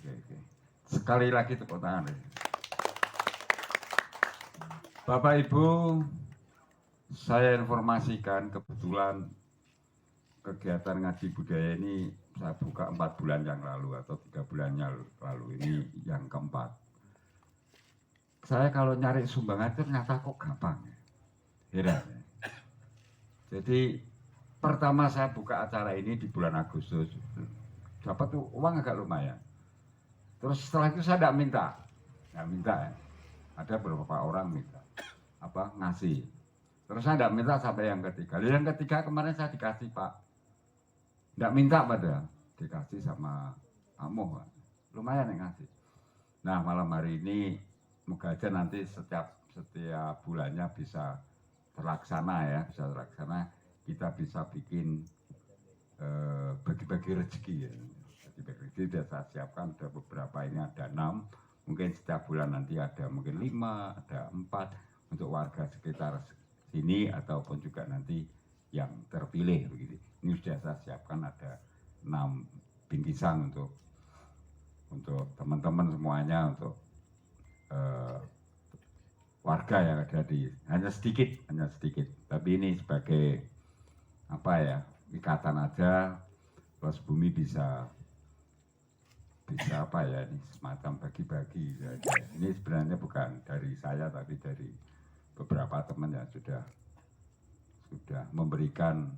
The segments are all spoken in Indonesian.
Oke. Sekali lagi tepuk tangan. Bapak Ibu, saya informasikan kebetulan kegiatan ngaji budaya ini saya buka 4 bulan yang lalu atau 3 bulan yang lalu, ini yang keempat. Saya kalau nyari sumbangan itu ternyata kok gampang, heran ya. Jadi pertama saya buka acara ini di bulan Agustus, dapat tuh uang agak lumayan. Terus setelah itu saya tidak minta ya. Ada beberapa orang minta ngasih. Terus saya tidak minta sampai yang ketiga. Yang ketiga kemarin saya dikasih Pak, tidak minta padahal dikasih sama Amoh, lumayan yang ngasih. Nah malam hari ini moga aja nanti setiap bulannya bisa terlaksana ya, kita bisa bikin bagi-bagi rezeki ya. Bagi-bagi rezeki saya siapkan ada beberapa, ini ada 6, mungkin setiap bulan nanti ada mungkin 5, ada 4 untuk warga sekitar sini ataupun juga nanti yang terpilih begitu. Ini sudah saya siapkan ada 6 bingkisan untuk teman-teman semuanya, untuk warga yang ada di hanya sedikit, tapi ini sebagai ikatan aja, terus bumi bisa ini semacam bagi-bagi ya. Ini sebenarnya bukan dari saya tapi dari beberapa teman yang sudah memberikan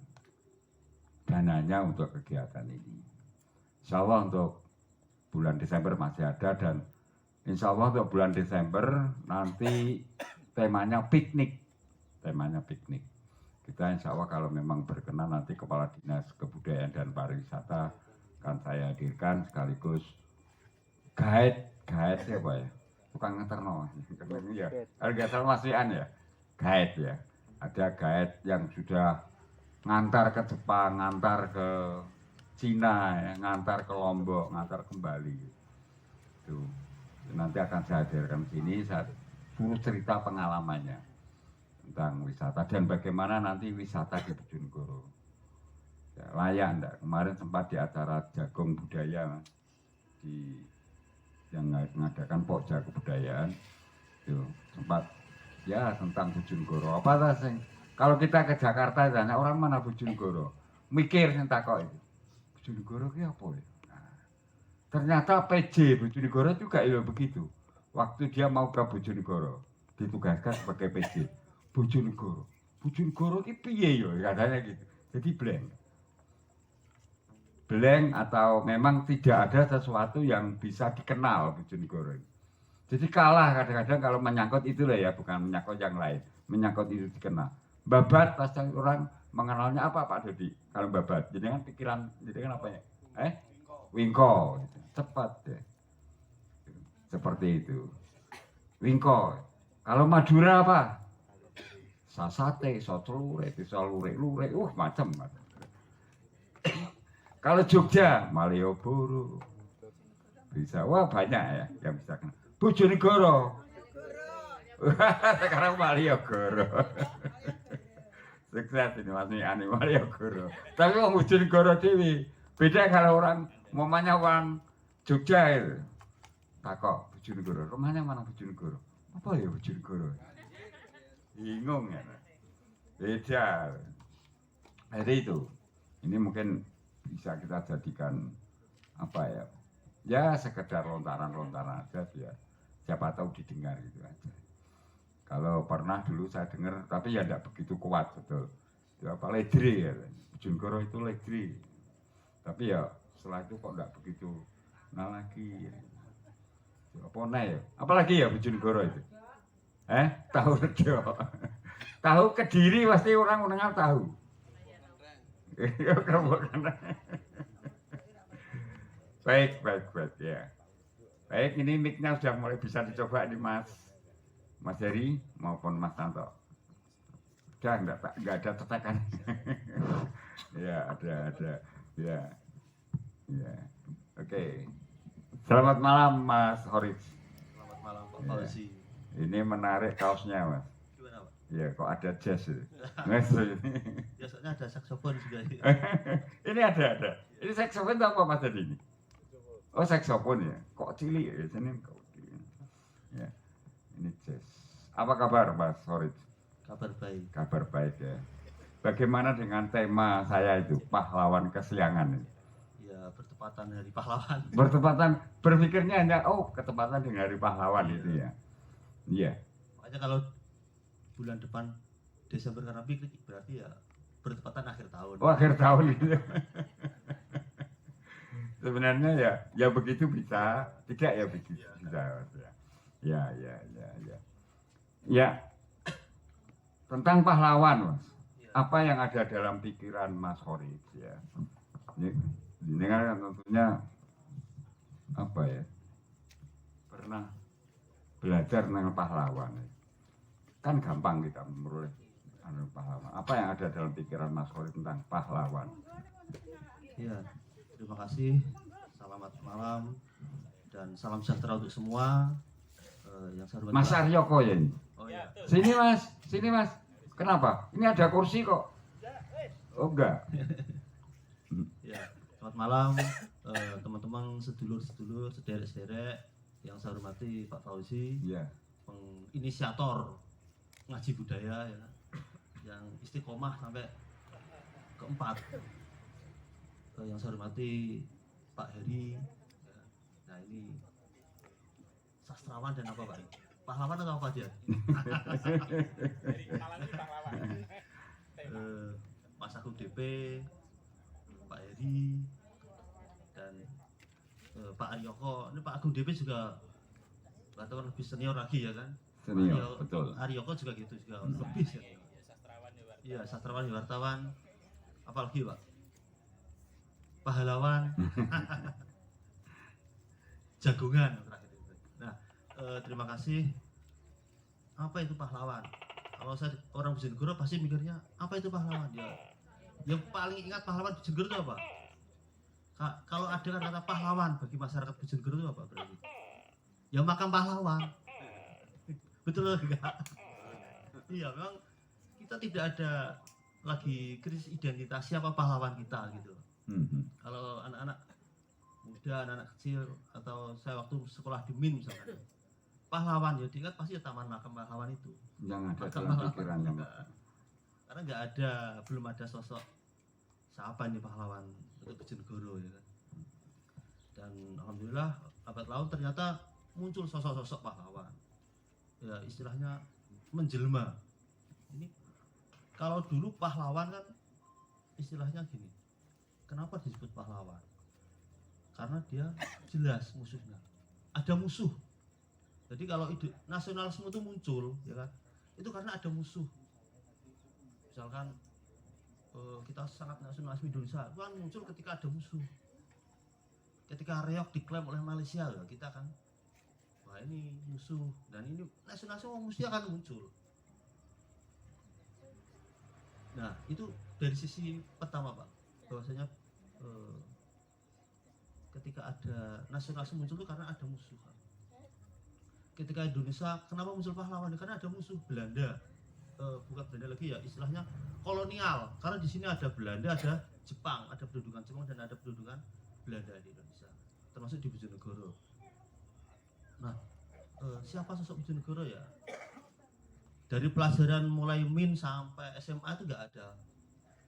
dananya untuk kegiatan ini. Insya Allah untuk bulan Desember masih ada, dan insya Allah untuk bulan Desember nanti temanya piknik. Kita insya Allah kalau memang berkenan nanti Kepala Dinas Kebudayaan dan Pariwisata akan saya hadirkan, sekaligus guide siapa ya? Tukang ngeterno. Ya, harga salah masian ya. Guide ya. Ada guide yang sudah ngantar ke Jepang, ngantar ke Cina, ya, ngantar ke Lombok, ngantar kembali. Tuh. Nanti akan saya hadirkan sini, saya suruh cerita pengalamannya tentang wisata dan bagaimana nanti wisata di Bojonegoro. Ya, layak enggak? Kemarin sempat di acara Jagung Budaya yang mengadakan Pokja Kebudayaan, itu sempat ya tentang Bojonegoro. Kalau kita ke Jakarta tanya orang mana Bojonegoro, mikir entah kok itu Bojonegoro itu apa ya? Ternyata PJ Bojonegoro juga ya begitu. Waktu dia mau ke Bojonegoro, ditugaskan sebagai PJ Bojonegoro ini piye yo, katanya gitu. Jadi blank atau memang tidak ada sesuatu yang bisa dikenal Bojonegoro. Jadi kalah kadang-kadang kalau menyangkut itulah ya, bukan menyangkut yang lain, menyangkut itu dikenal. Babat pasti orang mengenalnya apa Pak Dodi? Kalau babat, jadi kan pikiran, jadi kan apa ya? Wingko, cepat ya. Seperti itu. Wingko. Kalau Madura apa? Sasate, sotelure, lure, macam. Kalau Jogja, Malioboro. Bisa, wah banyak ya yang bisa kenal. Bojonegoro. Sekarang Malioboro. Sukses ini masih Malioboro. Tapi orang Bojonegoro dewi. Beda kalau orang mamanya orang Jogja itu. Takok Bojonegoro, rumahnya mana Bojonegoro? Apa ya Bojonegoro? Bingung ya. Beda. Jadi itu. Ini mungkin bisa kita jadikan ya sekedar lontaran-lontaran aja ya. Siapa tahu didengar gitu aja. Kalau pernah dulu saya dengar, tapi ya tidak begitu kuat betul. Ya apa ledri ya. Bojonegoro itu ledri. Tapi ya setelah itu kok tidak begitu lagi. Apa ya? Apalagi ya Bojonegoro itu? Tahu rejo. Tahu Kediri pasti orang mendengar tahu. Baik ya. Baik, ini mic-nya sudah mulai bisa dicoba ini Mas Heri maupun Mas Tanto. Udah enggak ada tetekan. Ya, ada. Ya. Oke. Selamat malam Mas Horis. Selamat malam Pak Fauzi. Ini menarik kaosnya Mas. Gimana Pak? Ya kok ada jazz itu. Biasanya ada saksofon juga. Ini ada. Ini saksofon apa Mas tadi ini? Oh, saksofon ya. Kok cilik ya jeneng kok cilik. Ya. Ini jazz. Apa kabar Mas Horit? Kabar baik. Kabar baik ya. Bagaimana dengan tema saya itu, pahlawan kesiangan itu? Ya bertepatan hari pahlawan. Bertepatan, berpikirnya hanya ketepatan dengan hari pahlawan itu ya. Iya. Makanya kalau bulan depan Desember karena piknik berarti ya bertepatan akhir tahun. Oh, akhir tahun itu. Sebenarnya ya begitu bisa, tidak ya begitu bisa. Ya. Ya. Tentang pahlawan, Mas. Apa yang ada dalam pikiran Mas Horit ya? Ini kan tentunya apa ya? Pernah belajar tentang pahlawan. Kan gampang kita memperoleh pahlawan. Apa yang ada dalam pikiran Mas Horit tentang pahlawan? Ya, terima kasih. Selamat malam dan salam sejahtera untuk semua yang saya hormati. Mas Aryoko ya ini. Oh ya. Sini Mas. Kenapa? Ini ada kursi kok. Oh enggak. Ya, selamat malam teman-teman sedulur-sedulur, sederek-sederek yang saya hormati Pak Fauzi. Iya. Inisiator ngaji budaya ya, yang istiqomah sampai keempat. Yang saya hormati Pak Heri ya. Nah ini sastrawan dan apa Pak? Pahlawan atau apa dia? Mas Agung DP, Pak Heri dan Pak Aryoko. Ini Pak Agung DP juga nggak tahu lebih senior lagi ya kan? Senior, betul. Aryoko juga gitu juga lebih senior. Iya, sastrawan, wartawan, apalagi Pak? Pahlawan, jagongan terakhir itu. Nah, terima kasih. Apa itu pahlawan? Kalau saya orang Bojonegoro pasti mikirnya apa itu pahlawan? Ya, yang paling ingat pahlawan Bojonegoro itu apa? Kalau ada kata pahlawan bagi masyarakat Bojonegoro itu apa berarti? Ya makam pahlawan. Betul enggak? Iya, memang kita tidak ada lagi krisis identitas siapa pahlawan kita gitu. Kalau anak-anak muda, anak-anak kecil atau saya waktu sekolah di MIN misalnya, pahlawan ya diingat pasti ya taman makam pahlawan itu. Yang ada dalam pikiran yang karena nggak ada, belum ada sosok siapa ini pahlawan untuk Bojonegoro ya kan. Dan alhamdulillah lambat laun ternyata muncul sosok-sosok pahlawan. Ya istilahnya menjelma. Ini kalau dulu pahlawan kan istilahnya gini. Kenapa disebut pahlawan? Karena dia jelas musuhnya. Ada musuh. Jadi kalau ide nasionalisme itu muncul, ya kan? Itu karena ada musuh. Misalkan kita sangat nasionalisme Indonesia, itu kan muncul ketika ada musuh. Ketika Reok diklaim oleh Malaysia, ya, kita kan, wah ini musuh. Dan ini nasionalisme mesti akan muncul. Nah itu dari sisi pertama Pak, bahwasanya ketika ada nasionalisme muncul itu karena ada musuh. Ketika Indonesia kenapa muncul pahlawan? Karena ada musuh Belanda, bukan Belanda lagi ya, istilahnya kolonial. Karena di sini ada Belanda, ada Jepang, ada pendudukan Jepang dan ada pendudukan Belanda di Indonesia, termasuk di Bojonegoro. Nah, siapa sosok Bojonegoro ya? Dari pelajaran mulai MIN sampai SMA itu nggak ada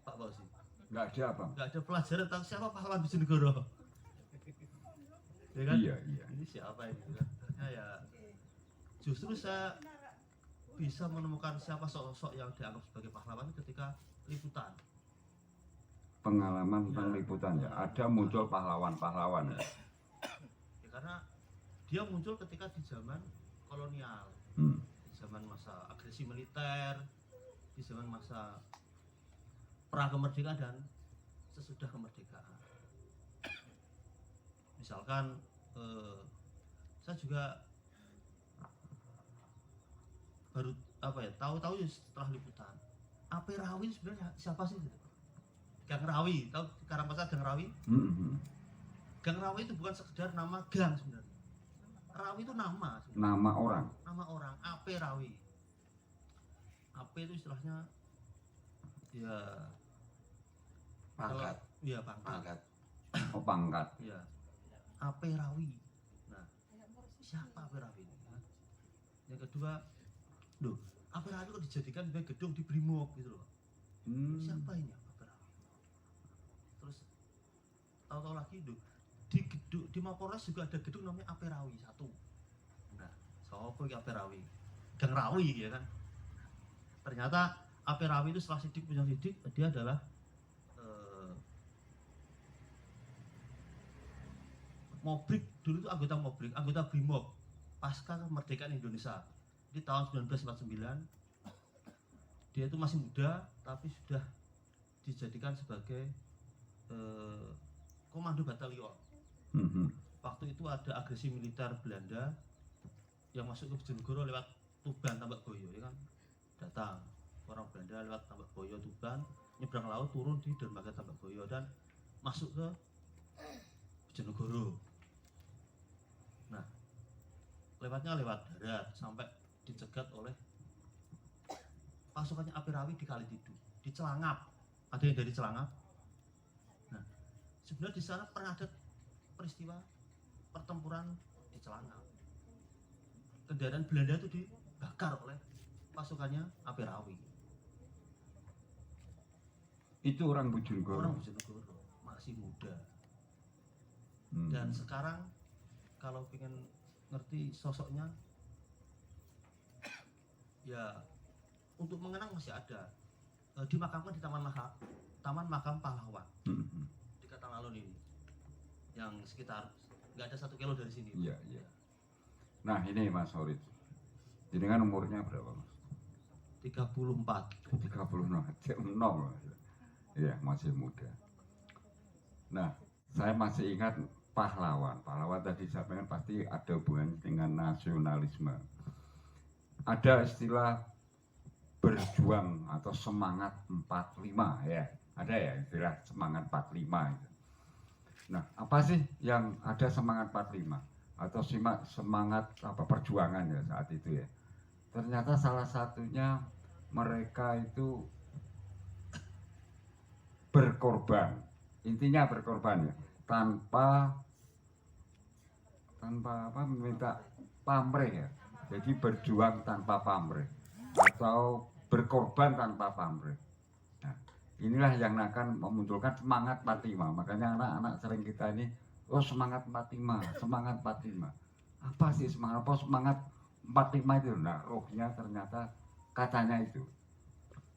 Pak Fauzi. nggak ada apa? Nggak ada pelajaran tentang siapa pahlawan Bojonegoro. Ya kan? Iya. Ini siapa ini? Akhirnya ya justru saya bisa menemukan siapa sosok yang dianggap sebagai pahlawan ketika liputan. Pengalaman tentang liputan ya. Ada muncul pahlawan-pahlawan ya. Ya, karena dia muncul ketika di zaman kolonial, di zaman masa agresi militer, di zaman masa pra kemerdekaan dan sesudah kemerdekaan. Misalkan saya juga baru tahu-tahu setelah liputan AP Rawi sebenarnya siapa sih gitu. Gang Rawi, tahu Karangpasar Gang Rawi? Gang Rawi itu bukan sekedar nama gang sebenarnya. Rawi itu nama sebenarnya. Nama orang. Nama orang, AP Rawi. AP itu istilahnya ya Pangkat. Iya pangkat. Oh, pangkat. Iya. AP Rawi. Nah, siapa AP Rawi ini? Yang kedua, loh, AP Rawi kok dijadikan sebagai gedung di Brimob gitu loh. Siapa ini AP Rawi? Terus tahu-tahu lagi, loh, di gedung di Mapolres juga ada gedung namanya AP Rawi 1. Nah, siapa yang AP Rawi? Gang Rawi ya kan? Ternyata AP Rawi itu setelah sidik punya sidik, dia adalah Mobrik, dulu itu anggota Mobrik, anggota Brimob pasca kemerdekaan Indonesia di tahun 1949. Dia itu masih muda tapi sudah dijadikan sebagai komando batalion. Waktu itu ada agresi militer Belanda yang masuk ke Bojonegoro lewat Tuban, Tambak Boyo, ya kan? Datang orang Belanda lewat Tambak Boyo, Tuban, nyebrang laut, turun di dermaga Tambak Boyo dan masuk ke Bojonegoro. Nah, lewatnya lewat darat sampai dicegat oleh pasukannya AP Rawi di Kalitidu, di Celangap. Ada yang dari Celangap. Nah, sebenarnya di sana pernah ada peristiwa pertempuran di Celangap. Kendaraan Belanda itu dibakar oleh pasukannya AP Rawi. Itu orang Bojonegoro. Orang Bojonegoro, masih muda. Dan sekarang kalau pengen ngerti sosoknya, ya untuk mengenang masih ada. Dimakamkan di Taman Makam Pahlawan di Katalun ini, yang sekitar nggak ada 1 kilo dari sini. Iya, iya. Nah ini Mas Horit, jenengan umurnya berapa Mas? 34. 36, ya masih muda. Nah, saya masih ingat pahlawan. Pahlawan tadi saya pengen pasti ada hubungannya dengan nasionalisme. Ada istilah berjuang atau semangat 45 ya. Ada ya istilah semangat 45 itu. Nah, apa sih yang ada semangat 45 atau semangat apa perjuangan ya saat itu ya? Ternyata salah satunya mereka itu berkorban. Intinya berkorban ya, tanpa apa meminta pamrih ya. Jadi berjuang tanpa pamrih atau berkorban tanpa pamrih. Nah, inilah yang akan memunculkan semangat 45. Makanya anak-anak sering kita ini, oh semangat 45, semangat 45. Apa sih semangat? Apa semangat 45 itu? Nah, rohnya ternyata katanya itu.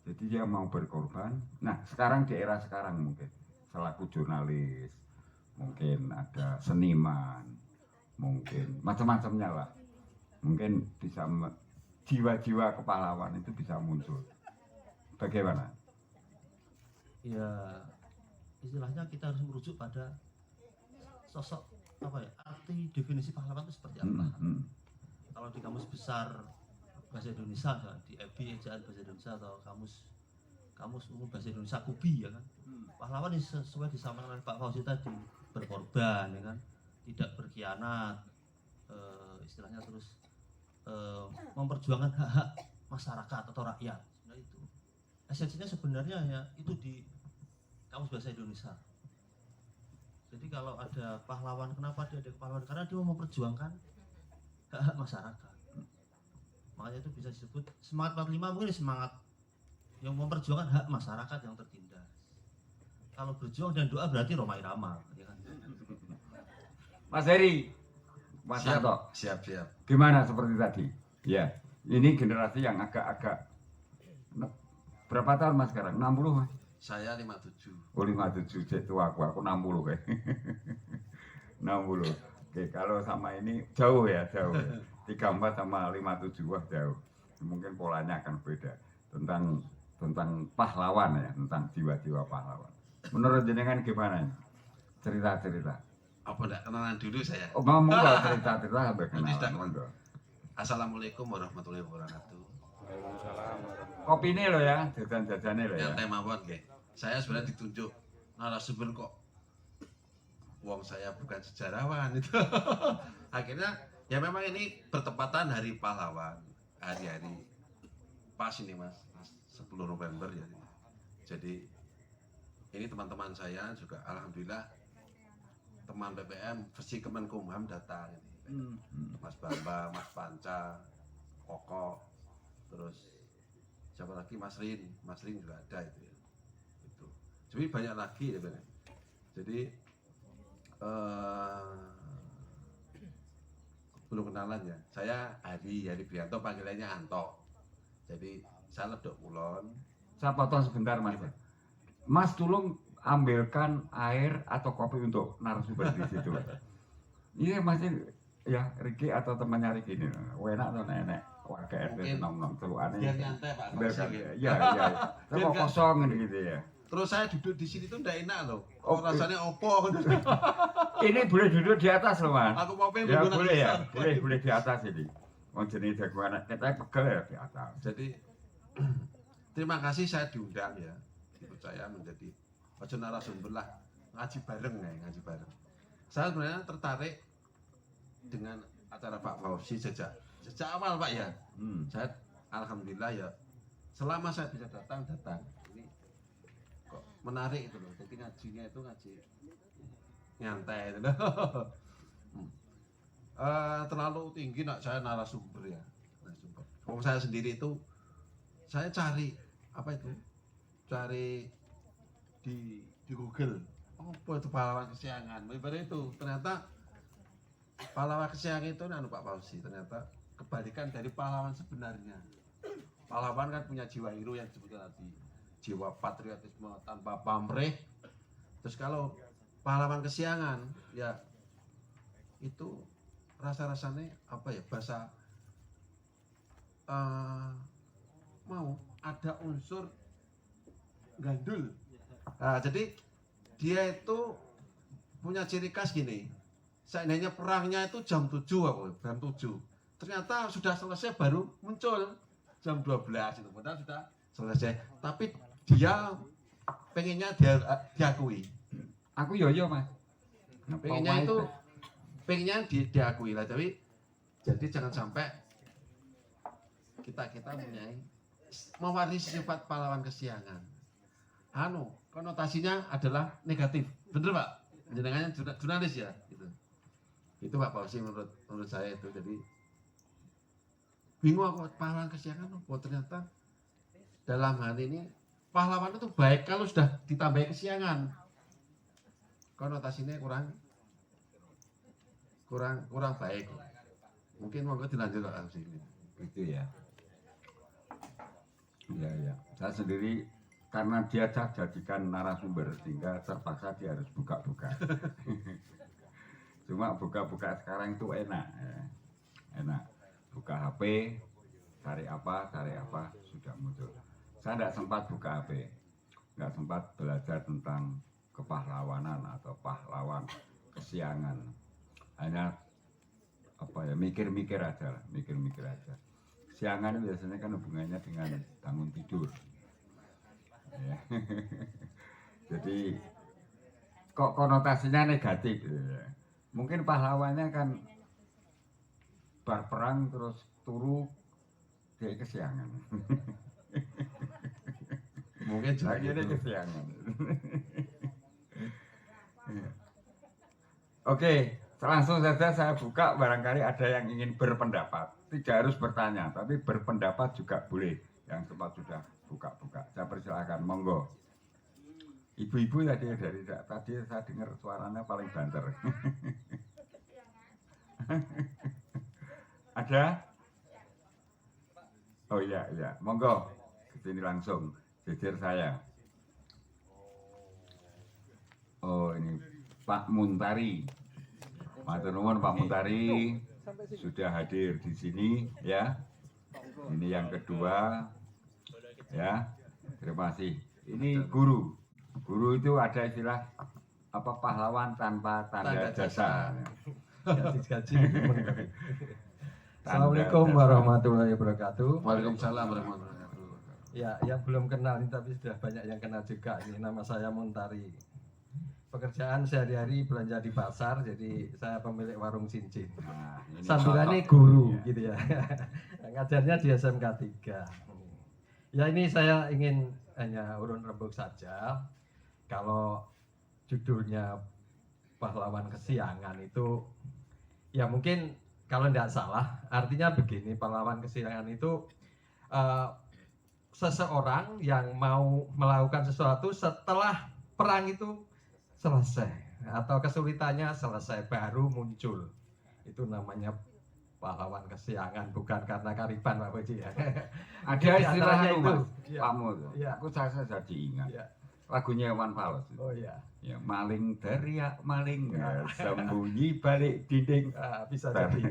Jadi dia mau berkorban. Nah, sekarang di era sekarang mungkin selaku jurnalis, mungkin ada seniman, mungkin macam-macamnya lah. Mungkin bisa jiwa-jiwa kepahlawan itu bisa muncul. Bagaimana? Ya, istilahnya kita harus merujuk pada sosok apa ya, arti definisi pahlawan itu seperti apa. Kalau di kamus besar bahasa Indonesia, di EBI ejaan bahasa Indonesia atau kamus umum bahasa Indonesia KUBI ya kan, pahlawan ini sesuai disampaikan oleh Pak Fauzi tadi, berkorban ya kan, tidak berkhianat, istilahnya terus memperjuangkan hak-hak masyarakat atau rakyat. Nah itu esensinya sebenarnya ya itu di kamus bahasa Indonesia. Jadi kalau ada pahlawan, kenapa dia ada pahlawan? Karena dia mau memperjuangkan hak-hak masyarakat. Makanya itu bisa disebut semangat 45, mungkin semangat yang memperjuangkan hak masyarakat yang tertindas. Kalau berjuang dan doa berarti Roma Irama, ya kan? Mas Heri, Mas Siap, Santo, siap. gimana seperti tadi? Ya, ini generasi yang agak-agak berapa tahun Mas sekarang? 60 Mas? Saya 57. Oh 57, cek tua aku 60 kayak 60. Oke, kalau sama ini jauh ya, jauh ya. 34 sama 57, wah jauh. Mungkin polanya akan beda tentang pahlawan ya, tentang jiwa-jiwa pahlawan. Menurut jenengan gimana ini? Cerita-cerita. Apa enggak kenalan dulu saya? Oh, mau enggak cerita-cerita sampai kenalan, monggo. Assalamualaikum warahmatullahi wabarakatuh. Kopi ini loh ya, jajan-jajannya loh ya. Yang tema buat nggih. Saya sebenarnya ditunjuk narasumber kok wong saya bukan sejarawan itu. Akhirnya ya memang ini bertepatan hari pahlawan, hari-hari pas ini Mas, 10 November ya. Jadi ini teman-teman saya juga alhamdulillah teman PPM versi Kemenkumham datang ini. Mas Bambang, Mas Panca, Koko, terus siapa lagi, Mas Rin juga ada itu ya. Itu. Jadi banyak lagi ya Bang. Jadi belum kenalan ya. Saya Hari Prianto, panggilannya Anto. Jadi saya ledok kulon. Saya potong sebentar Mas. Mas tolong ambilkan air atau kopi untuk narasumber di situ. Ini masih ya Riki atau temannya Riki ini. Enak atau nenek? Warga RT nom-nom teluannya. Biar nyantai Pak. Ya. Tapi kok kosong gitu ya. Terus saya duduk di sini tuh enggak enak loh. Oh, rasanya opo. Ini boleh duduk di atas loh Mas. Aku mau pengen Ya boleh ya. Boleh di atas ini. Mau jenis jagoan kita pegel ya di atas. Jadi terima kasih saya diundang ya. Dipercaya menjadi ojo narasumber lah, ngaji bareng. Saya sebenarnya tertarik dengan acara Pak Fauzi sejak awal Pak ya. Saya alhamdulillah ya, selama saya bisa datang ini kok menarik itu loh. Jadi ngajinya itu ngaji nyantai itu loh. Terlalu tinggi nak saya narasumber ya. Kalau saya sendiri itu saya cari di Google apa itu pahlawan kesiangan. Ibarat itu ternyata pahlawan kesiangan itu Pak Fauzi ternyata kebalikan dari pahlawan sebenarnya. Pahlawan kan punya jiwa hero yang disebutkan tadi, jiwa patriotisme tanpa pamrih. Terus kalau pahlawan kesiangan ya itu rasa-rasanya bahasa mau ada unsur gandul. Nah, jadi dia itu punya ciri khas gini. Seandainya perangnya itu jam 7 ternyata sudah selesai baru muncul jam 12 itu. Padahal sudah selesai. Tapi dia pengennya diakui. Aku yo Mas. Pengennya diakui lah. Jadi jangan sampai kita mewarisi sifat pahlawan kesiangan. Konotasinya adalah negatif. Bener Pak? Jenengannya jurnalis ya gitu. Itu Pak Fauzi menurut saya itu. Jadi bingung aku pahlawan kesiangan apa, ternyata dalam hal ini pahlawan itu baik kalau sudah ditambahi kesiangan. Konotasinya kurang baik. Mungkin mau dilanjut Pak Fauzi. Gitu ya. Iya. Saya sendiri karena dia jadikan narasumber sehingga terpaksa dia harus buka-buka. Cuma buka-buka sekarang itu enak. Enak. Buka HP, cari apa sudah muncul. Saya tidak sempat buka HP, nggak sempat belajar tentang kepahlawanan atau pahlawan kesiangan. Hanya mikir-mikir aja. Siangan biasanya kan hubungannya dengan bangun tidur. Ya. Jadi kok konotasinya negatif ya. Mungkin pahlawannya kan bar perang terus turu dia kesiangan. Mungkin juga gitu. Kesiangan. Oke, langsung saja saya buka, barangkali ada yang ingin berpendapat. Tidak harus bertanya, tapi berpendapat juga boleh. Yang sempat sudah buka-buka, saya persilakan, monggo. Ibu-ibu tadi saya dengar suaranya paling banter. Ada? Oh iya, monggo. Kesini langsung, jejer saya. Oh ini Pak Muntari. Matur nuwun Pak Muntari sudah hadir di sini ya. Ini yang kedua ya. Terima kasih. Ini guru. Guru itu ada istilah apa, pahlawan tanpa tanda jasa. Assalamualaikum warahmatullahi wabarakatuh. Waalaikumsalam warahmatullahi wabarakatuh. Ya, yang belum kenal ini tapi sudah banyak yang kenal juga. Ini nama saya Muntari. Pekerjaan sehari-hari belanja di pasar, jadi saya pemilik warung cincin. Nah, sambilannya guru ya. Gitu ya. Ngajarnya di SMK 3. Ya ini saya ingin hanya urun rembuk saja. Kalau judulnya pahlawan kesiangan itu ya mungkin kalau tidak salah artinya begini, pahlawan kesiangan itu seseorang yang mau melakukan sesuatu setelah perang itu selesai atau kesulitannya selesai baru muncul, itu namanya pahlawan kesiangan, bukan karena kariban Pak Boji ya. Ada Jadi istilahnya antaranya itu, ya. Pak Mul. Ya. Aku saya jadi ingat. Ya. Lagunya Iwan Fals. Oh ya. Ya, maling teriak maling, ya, sembunyi balik dinding. Bisa jadi.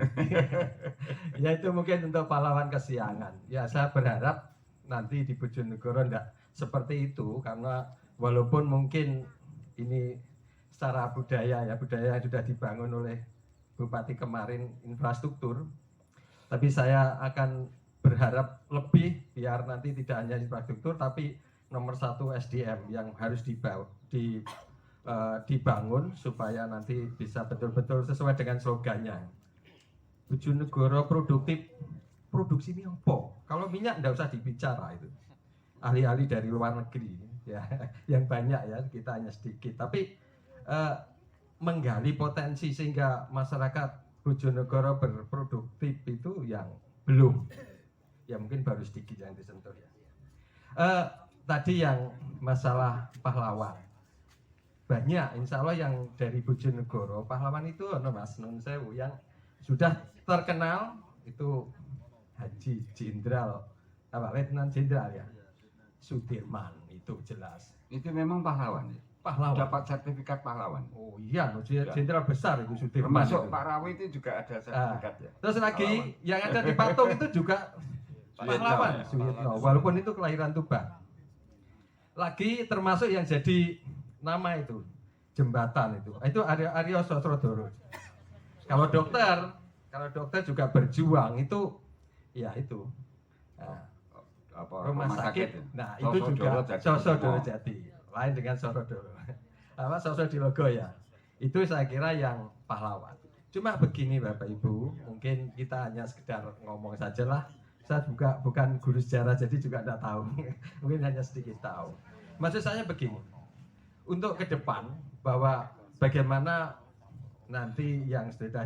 Ya itu mungkin untuk pahlawan kesiangan. Ya saya berharap nanti di Bojonegoro enggak seperti itu, karena walaupun mungkin ini secara budaya yang sudah dibangun oleh Bupati kemarin infrastruktur, tapi saya akan berharap lebih biar nanti tidak hanya infrastruktur tapi nomor satu SDM yang harus dibangun supaya nanti bisa betul-betul sesuai dengan slogannya. Bojonegoro produktif, produksi ini apa? Kalau minyak enggak usah dibicara itu. Ahli-ahli dari luar negeri ya, yang banyak ya, kita hanya sedikit. Tapi menggali potensi sehingga masyarakat Bojonegoro berproduktif itu yang belum. Ya mungkin baru sedikit yang disentuh ya. Tadi yang masalah pahlawan. Banyak, insya Allah yang dari Bojonegoro, pahlawan itu Mas Nun Sewu yang sudah terkenal itu Haji Jenderal, Letnan Jenderal ya, Sudirman, itu jelas. Itu memang pahlawan. Pahlawan. Dapat sertifikat pahlawan. Oh iya, jenderal besar itu Sudirman. Termasuk itu. Pak Rawi itu juga ada sertifikat ya. Terus lagi pahlawan. Yang ada di patung itu juga pahlawan, Suyitno, walaupun itu kelahiran Tuban. Lagi termasuk yang jadi nama itu jembatan itu Aryo Sosrodoro. Kalau dokter juga berjuang itu ya itu rumah sakit. Nah itu juga Sosrodoro Jati, lain dengan Sosrodoro. Sosodilogo ya. Itu saya kira yang pahlawan. Cuma begini Bapak Ibu, mungkin kita hanya sekedar ngomong saja lah. Saya juga bukan guru sejarah jadi juga tidak tahu. Mungkin hanya sedikit tahu. Maksud saya begini, untuk ke depan bahwa bagaimana nanti yang sudah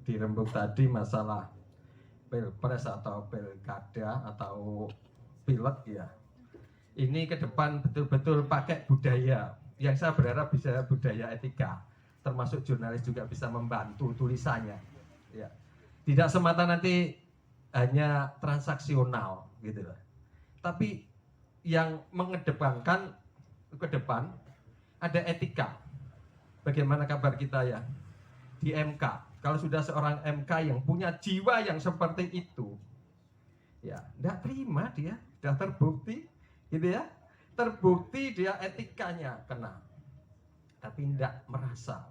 dirembuk tadi masalah pilpres atau pilkada atau pilek ya, ini ke depan betul-betul pakai budaya yang saya berharap bisa budaya etika, termasuk jurnalis juga bisa membantu tulisannya ya. Tidak semata nanti hanya transaksional gitu loh, tapi yang mengedepankan ke depan ada etika. Bagaimana kabar kita ya di MK? Kalau sudah seorang MK yang punya jiwa yang seperti itu, ya tidak terima dia, sudah terbukti, gitu ya, terbukti dia etikanya kena, tapi tidak merasa,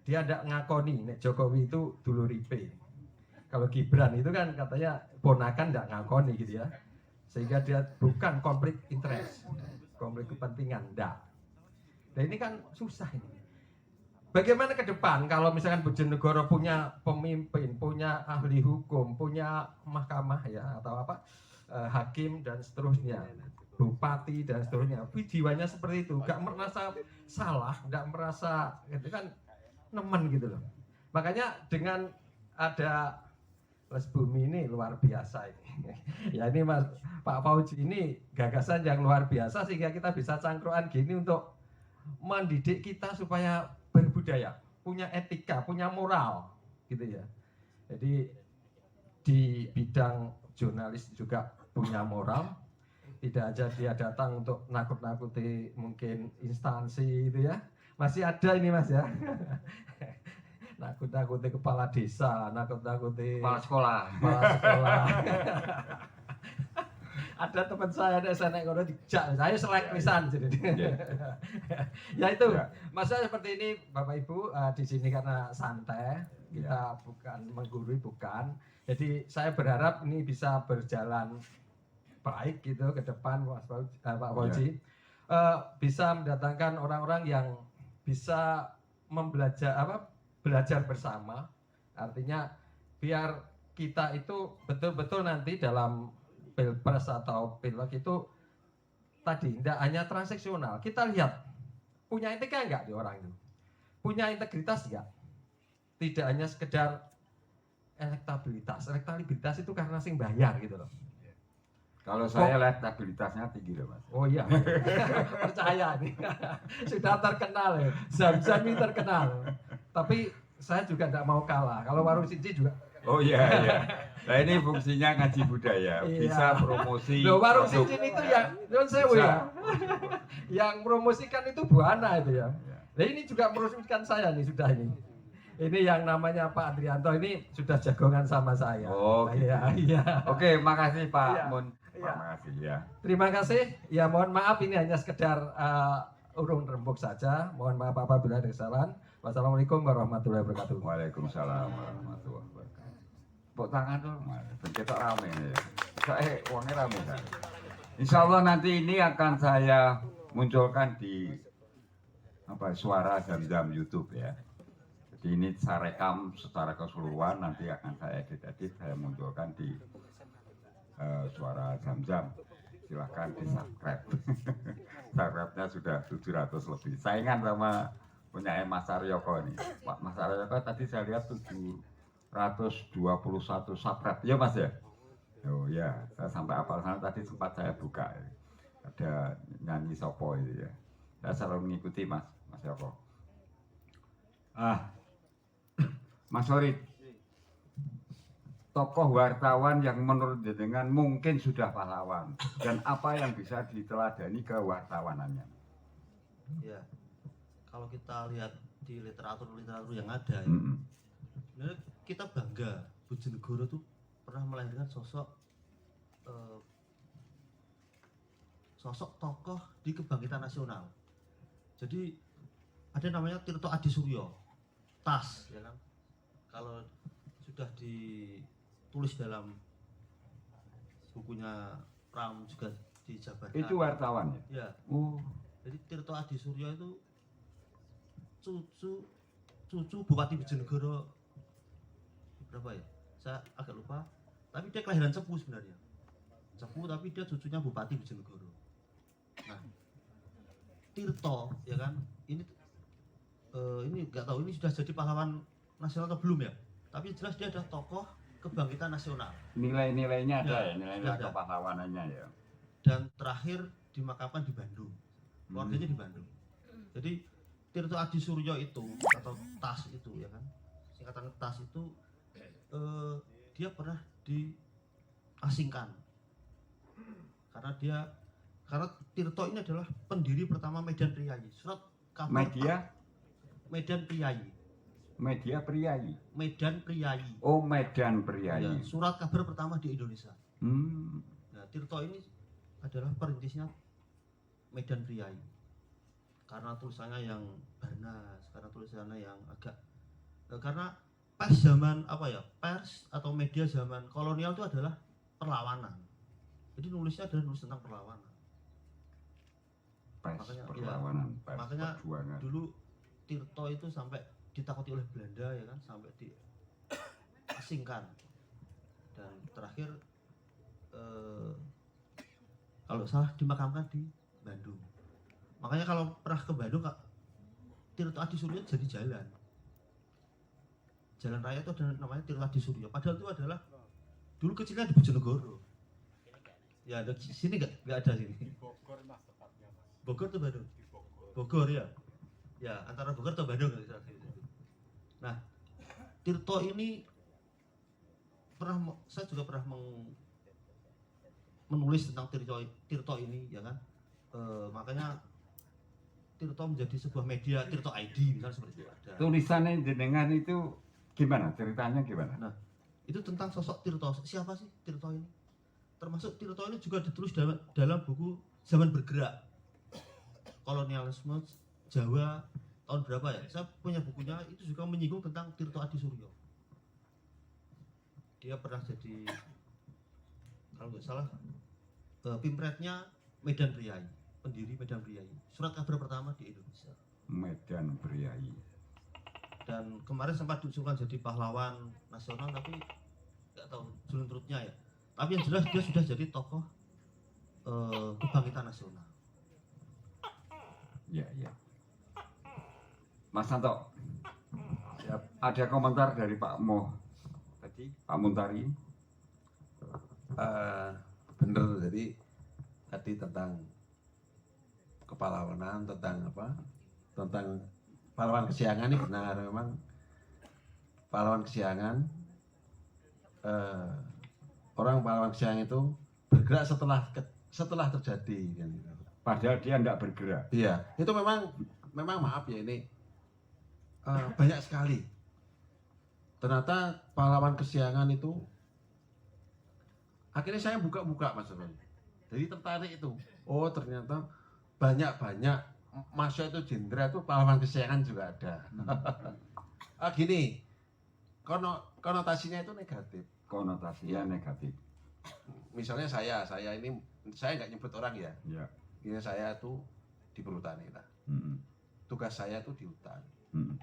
dia tidak ngakoni. Nek Jokowi itu duluripe, kalau Gibran itu kan katanya ponakan tidak ngakoni gitu ya, sehingga dia bukan konflik interest, konflik kepentingan, enggak. Nah ini kan susah ini. Bagaimana ke depan kalau misalkan Bojonegoro punya pemimpin, punya ahli hukum, punya mahkamah ya atau apa, hakim dan seterusnya, bupati dan seterusnya, jiwanya seperti itu, gak merasa salah, gak merasa itu kan nemen gitu loh. Makanya dengan ada Les Bumi ini luar biasa ini. Ya ini Mas Pak Fauji ini gagasan yang luar biasa sehingga kita bisa cangkruan gini untuk mendidik kita supaya berbudaya, punya etika, punya moral gitu ya. Jadi di bidang jurnalis juga punya moral. Tidak aja dia datang untuk nakut-nakuti mungkin instansi itu ya. Masih ada ini Mas ya. Nakut-nakuti kepala desa, nakut-nakuti Kepala sekolah. Ada teman saya ada saya naik kono dijak, saya selek pisan jadi. Ya itu, masalah seperti ini Bapak Ibu di sini karena santai, kita bukan menggurui, bukan. Jadi saya berharap ini bisa berjalan baik gitu ke depan Pak Fauji, bisa mendatangkan orang-orang yang bisa belajar bersama, artinya biar kita itu betul-betul nanti dalam pilpres atau pilek itu tadi tidak hanya transaksional. Kita lihat punya etika enggak di orang itu, punya integritas nggak? Tidak hanya sekedar elektabilitas. Elektabilitas itu karena sing bayar gitu loh. Kalau saya elektabilitasnya tinggi loh Mas. Oh iya, percaya nih. Sudah terkenal ya, Zam-Zam ini terkenal. Tapi saya juga tidak mau kalah. Kalau warung Sinci juga. Oh iya iya. Nah ini fungsinya ngaji budaya, Iya. bisa promosi. Loh, warung produk. Sinci itu yang non sewu ya. Yang promosikan itu Bu Ana itu ya. Ya. Nah ini juga promosikan saya nih sudah ini. Ini yang namanya Pak Adrianto ini sudah jagongan sama saya. Oh, gitu. Iya, iya. Oke, makasih Pak Iya. Mun. Iya. Makasih ya. Terima kasih. Ya mohon maaf ini hanya sekedar urung rembuk saja. Mohon maaf apabila ada kesalahan. Wassalamualaikum warahmatullahi wabarakatuh. Waalaikumsalam warahmatullahi wabarakatuh. Tepuk tangan dong, Mas. Kita rame ya. Saya uangnya rame kan. Insya Allah nanti ini akan saya munculkan di suara Zam-Zam YouTube ya. Jadi ini saya rekam secara keseluruhan, nanti akan saya edit, saya munculkan di suara Zam-Zam. Silahkan di subscribe. Subscribe-nya sudah 700 lebih. Saingan sama punya Mas Aryoko nih. Pak Mas Aryoko tadi saya lihat 721 subscribe. Ya Mas ya? Oh ya, saya sampai apal sana tadi sempat saya buka. Ada nyanyi Sopo itu ya. Saya selalu mengikuti Mas Yoko. Mas Horit, tokoh wartawan yang menurut jenengan mungkin sudah pahlawan dan apa yang bisa diteladani kewartawanannya? Ya, kalau kita lihat di literatur yang ada, ya, sebenarnya kita bangga Bojonegoro tuh pernah melahirkan sosok tokoh di kebangkitan nasional. Jadi ada namanya Tirto Adisuryo, TAS, ya kan? Kalau sudah ditulis dalam bukunya Pram juga dijabarkan. Itu wartawan ya? Ya. Jadi Tirto Adisuryo itu cucu Bupati Bojonegoro berapa ya? Saya agak lupa. Tapi dia kelahiran Cepu sebenarnya. Cepu tapi dia cucunya Bupati Bojonegoro. Nah, Tirto ya kan? Ini nggak tahu ini sudah jadi pahlawan nasional atau belum ya? Tapi jelas dia adalah tokoh kebangkitan nasional. Nilai-nilainya ada ya, Ya, nilai-nilai ada. kepahlawanannya ya. Dan terakhir dimakamkan di Bandung. Keluarganya di Bandung. Jadi Tirto Adisuryo itu atau TAS itu ya kan, singkatan TAS itu dia pernah diasingkan karena Tirto ini adalah pendiri pertama Medan Priayi. Surat kabar Medan Priayi. Media Priayi. Medan Priayi. Oh, Medan Priayi. Ya, surat kabar pertama di Indonesia. Nah, Tirto ini adalah perintisnya Medan Priayi. Karena tulisannya yang barnas, karena tulisannya yang agak karena pers zaman pers atau media zaman kolonial itu adalah perlawanan. Jadi nulisnya adalah nulis tentang perlawanan. Pers Makanya, perlawanan, pers makanya perjuangan. dulu Tirto itu sampai ditakuti oleh Belanda ya kan, sampai diasingkan. Dan terakhir kalau salah dimakamkan di Bandung. Makanya kalau pernah ke Bandung, Tirto Adisuryo jadi jalan. Jalan raya itu ada namanya Tirto Adisuryo. Padahal itu adalah dulu kecilnya di Bojonegoro. Ya, ada sini nggak ada sini. Bogor mas tepatnya mas. Bogor tuh Bandung. Di Bogor. Bogor ya. Ya, antara Bogor atau Bandung. Nah, Tirto ini saya juga pernah menulis tentang Tirto ini ya kan. Makanya Tirto menjadi sebuah media, Tirto ID misalnya seperti itu ada. Tulisannya jenengan itu gimana? Ceritanya gimana? Nah, itu tentang sosok Tirto. Siapa sih Tirto ini? Termasuk Tirto ini juga ditulis dalam buku Zaman Bergerak. Kolonialisme Jawa tahun berapa ya? Saya punya bukunya, itu juga menyinggung tentang Tirto Adisuryo. Dia pernah jadi, kalau nggak salah, Pimpretnya Medan Priayi, pendiri Medan Priayi. Surat kabar pertama di Indonesia. Medan Priayi. Dan kemarin sempat diusulkan jadi pahlawan nasional, tapi nggak tahu juntrutnya ya. Tapi yang jelas dia sudah jadi tokoh kebangkitan nasional. Ya, ya. Mas Santo, ada komentar dari Pak Moh tadi, Pak Muntari. Bener, jadi tadi tentang kepahlawanan, tentang apa? Tentang pahlawan kesiangan ini benar, memang pahlawan kesiangan, orang pahlawan kesiangan itu bergerak setelah terjadi kan. Padahal dia tidak bergerak. Iya, itu memang maaf ya, ini banyak sekali. Ternyata pahlawan kesiangan itu akhirnya saya buka-buka Mas Evan. Jadi tertarik itu. Oh, ternyata banyak masuk itu genre itu pahlawan kesiangan juga ada. Gini, konotasinya itu negatif. Konotasinya negatif. Misalnya saya nggak nyebut orang ya. Ya. Ini saya tuh di perhutani lah. Tugas saya tuh di hutan.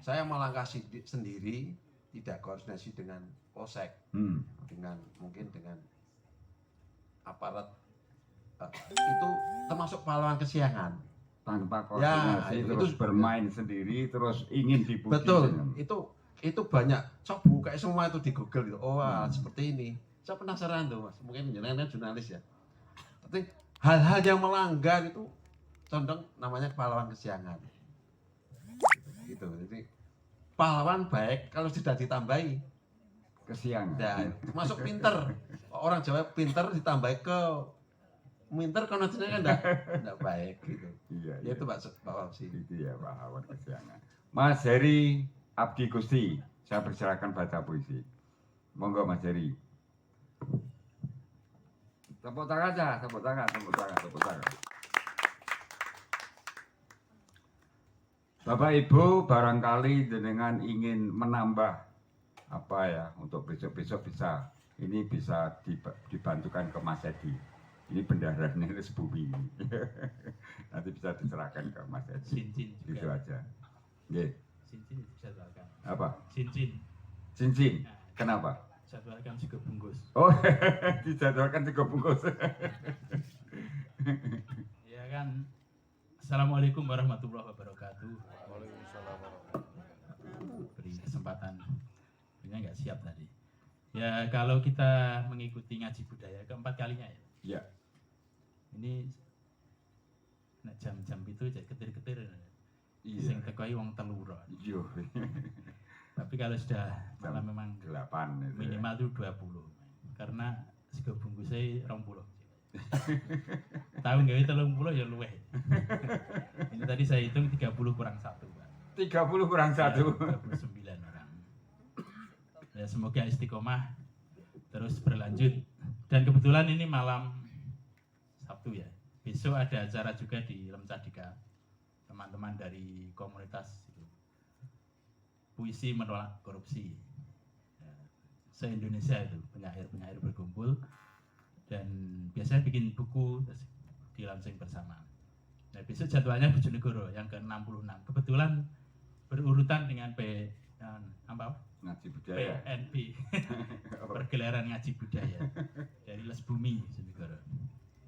Saya melangkah sendiri, tidak koordinasi dengan polsek, mungkin dengan aparat, itu termasuk pahlawan kesiangan. Tanpa koordinasi ya, terus itu bermain sendiri, terus ingin dipuji. Betul, itu banyak. Coba buka semua itu di Google gitu. Oh, seperti ini. Saya penasaran tuh Mas, mungkin jenengan jurnalis ya. Tapi hal-hal yang melanggar itu condong namanya pahlawan kesiangan. Gitu. Jadi pahlawan baik kalau sudah ditambahi Kesiangan. dan masuk pinter. Orang Jawa pinter ditambahi ke minter konotasinya kan enggak baik gitu. Iya, Ya itu Pak Wapsi. Itu ya pahlawan kesiangan. Mas Heri Abdi Gusti, saya persilakan baca puisi. Monggo Mas Heri. Tepuk tangan aja, tepuk tangan. Bapak Ibu barangkali jenengan ingin menambah apa ya untuk besok-besok bisa dibantukan ke Mas Edi. Ini bendaharanya Lesbumi. Nanti bisa diserahkan ke Mas Edi. Cincin juga. Itu aja. Nggih. Cincin bisa jadwalkan. Apa? Cincin. Cincin. Kenapa? Jadwalkan juga bungkus. Oh, dijadwalkan 3 bungkus. Ya kan. Assalamualaikum warahmatullahi wabarakatuh. Waalaikumsalam warahmatullahi. Beri kesempatan. Punya nggak siap tadi. Ya kalau kita mengikuti ngaji budaya keempat kalinya ya. Ya. Ini nah, jam-jam itu jadi ketir-ketir. Iya. Sing tekoi wong telu. Iya. Tapi kalau sudah malah memang 8 itu. minimal itu 20. Karena sego bungkusnya 20. Tahu nggak itu 30 ya luweh. Ini tadi saya hitung 30 kurang 1, Pak. 30 kurang 1. Ya, 29 orang. Ya semoga istiqomah terus berlanjut. Dan kebetulan ini malam Sabtu ya. Besok ada acara juga di Lemcadika. Teman-teman dari komunitas puisi menolak korupsi. Ya, se-Indonesia itu penyair-penyair berkumpul dan biasanya bikin buku terus dilansing bersama. Nah, besok jadwalnya Bojonegoro yang ke-66. Kebetulan berurutan dengan Ngaji budaya. PNB, pergelaran ngaji budaya dari Lesbumi Bojonegoro.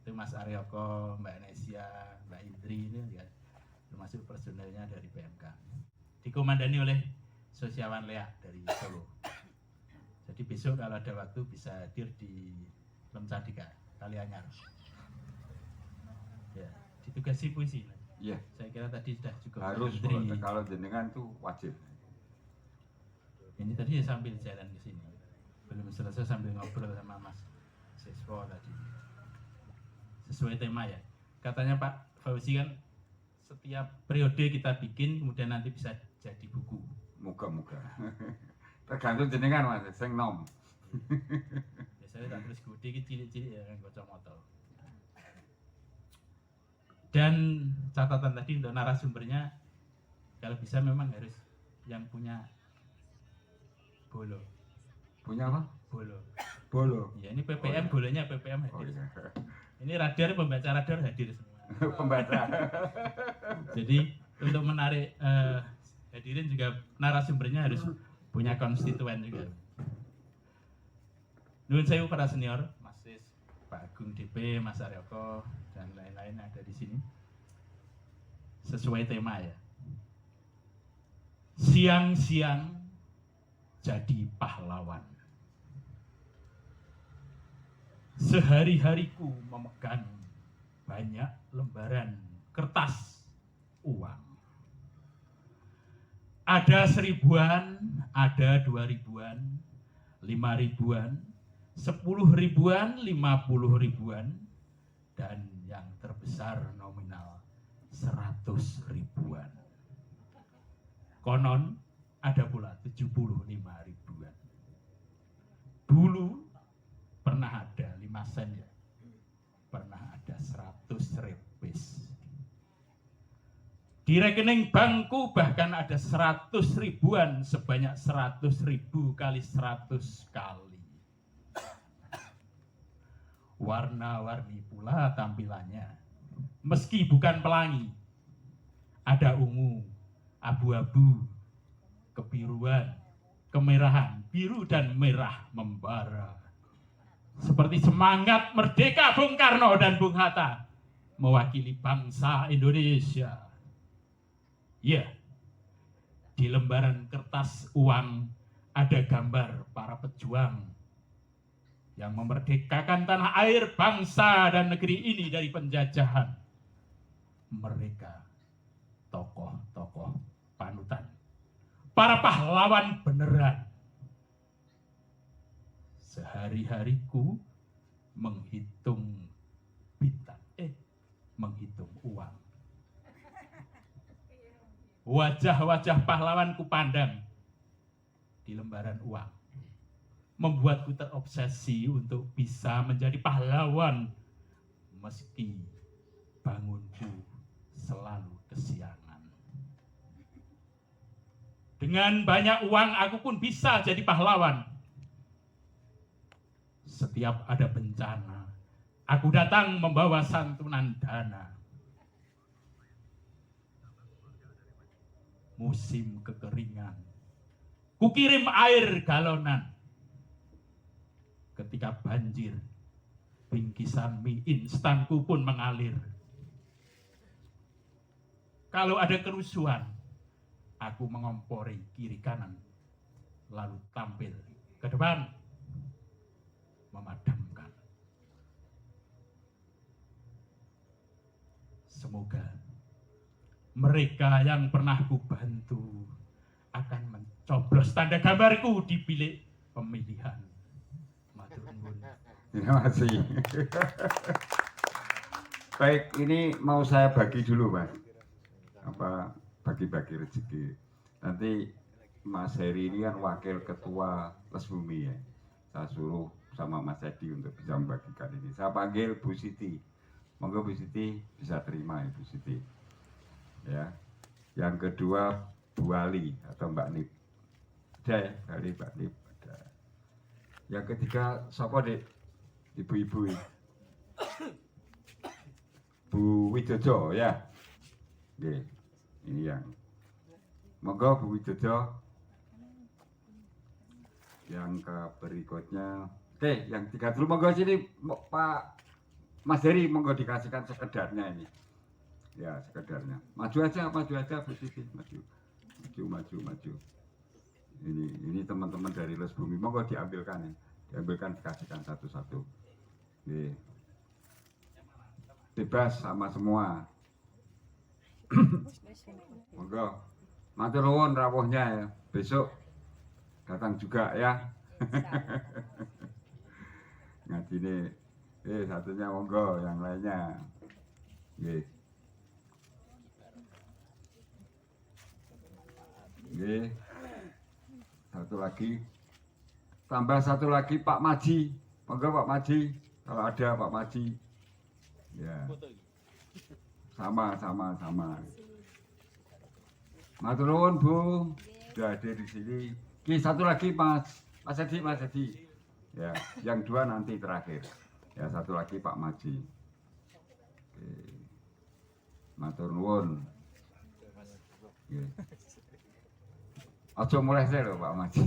Itu Mas Aryoko, Mbak Nesia, Mbak Indri ini ya, termasuk personelnya dari PMK. Dikomandani oleh Sosiawan Lea dari Solo. Jadi besok kalau ada waktu bisa hadir di Lemcadika, Kalianyar. Ya, ditugasi puisi. Iya. Saya kira tadi sudah juga Harus Menteri. kalau jenengan tuh wajib. Ini tadi ya sambil jalan ke sini. Belum selesai sambil ngobrol sama Mas Siswo tadi. Sesuai tema ya. Katanya Pak Fauzi kan setiap periode kita bikin kemudian nanti bisa jadi buku. Moga-moga. Tergantung jenengan Mas, sing nom. Biasanya tak terus gede iki cilik-cilik ya kan kacamata. Dan catatan tadi untuk narasumbernya kalau bisa memang harus yang punya bolo. Punya apa? Bolo. Bolo. Ya ini PPM, bolanya PPM Oh hadir. iya. Ini radar, pembaca radar hadir semua. Pembaca. Jadi untuk menarik hadirin juga narasumbernya harus punya konstituen juga. Nuhun sewu para senior, Mas Sis, Pak Agung DP, Mas Aryoko dan lain-lain ada di sini. Sesuai tema ya. Siang-siang jadi pahlawan. Sehari-hariku memegang banyak lembaran kertas uang. Ada 1000-an, ada 2000-an, 5.000-an, 10.000-an, 50.000-an, dan yang terbesar nominal 100.000-an. Konon ada pula 75.000-an. Dulu pernah ada 5 sen ya, pernah ada 100 repes. Di rekening bankku bahkan ada 100.000-an, sebanyak 100.000 kali 100 kali. Warna-warni pula tampilannya. Meski bukan pelangi, ada ungu, abu-abu, kebiruan, kemerahan, biru dan merah membara. Seperti semangat merdeka Bung Karno dan Bung Hatta mewakili bangsa Indonesia. Ya, di lembaran kertas uang ada gambar para pejuang yang memerdekakan tanah air, bangsa dan negeri ini dari penjajahan. Mereka tokoh-tokoh panutan, para pahlawan beneran. Sehari-hariku menghitung bintang, menghitung uang. Wajah-wajah pahlawan kupandang di lembaran uang, membuatku terobsesi untuk bisa menjadi pahlawan meski bangunku selalu kesiangan. Dengan banyak uang aku pun bisa jadi pahlawan. Setiap ada bencana, aku datang membawa santunan dana. Musim kekeringan, kukirim air galonan. Ketika banjir, bingkisan mie instanku pun mengalir. Kalau ada kerusuhan, aku mengompori kiri kanan, lalu tampil ke depan, memadamkan. Semoga mereka yang pernah kubantu akan mencoblos tanda gambarku di bilik pemilihan. Matur nuwun. Terima kasih. Baik, ini mau saya bagi dulu, Mas. Bagi-bagi rezeki. Nanti Mas Heri ini kan wakil ketua Lesbumi ya. Saya suruh sama Mas Edi untuk bisa membagikan ini. Saya panggil Bu Siti. Monggo Bu Siti bisa terima ya Bu Siti. Ya, yang kedua Bu Ali atau Mbak Nip, ada ya, dari Mbak Nip ada. Yang ketiga siapa dek? Ibu-ibu Bu Widodo ya. Oke, ini yang monggo Bu Widodo. Yang ke berikutnya, oke, yang 3 dulu monggo sini Pak Mas Heri, monggo dikasihkan sekedarnya ini. Ya, sekedarnya. Maju aja Bu Siti, maju. Ini teman-teman dari Lesbumi, monggo diambilkan ya. Diambilkan, dikasihkan satu-satu. Oke. Bebas sama semua. Monggo. Matur nuwun rawuhnya ya. Besok datang juga ya. Ngajine satunya monggo, yang lainnya. Nggih. Oke, satu lagi, tambah satu lagi Pak Maji, monggo Pak Maji, kalau ada Pak Maji, ya, sama. Matur nuwun Bu, sudah hadir di sini. Oke, satu lagi Mas Edi, ya, yang 2 nanti terakhir, ya satu lagi Pak Maji. Oke, matur nuwun. Oke. Ojo mulai saya loh Pak Maji.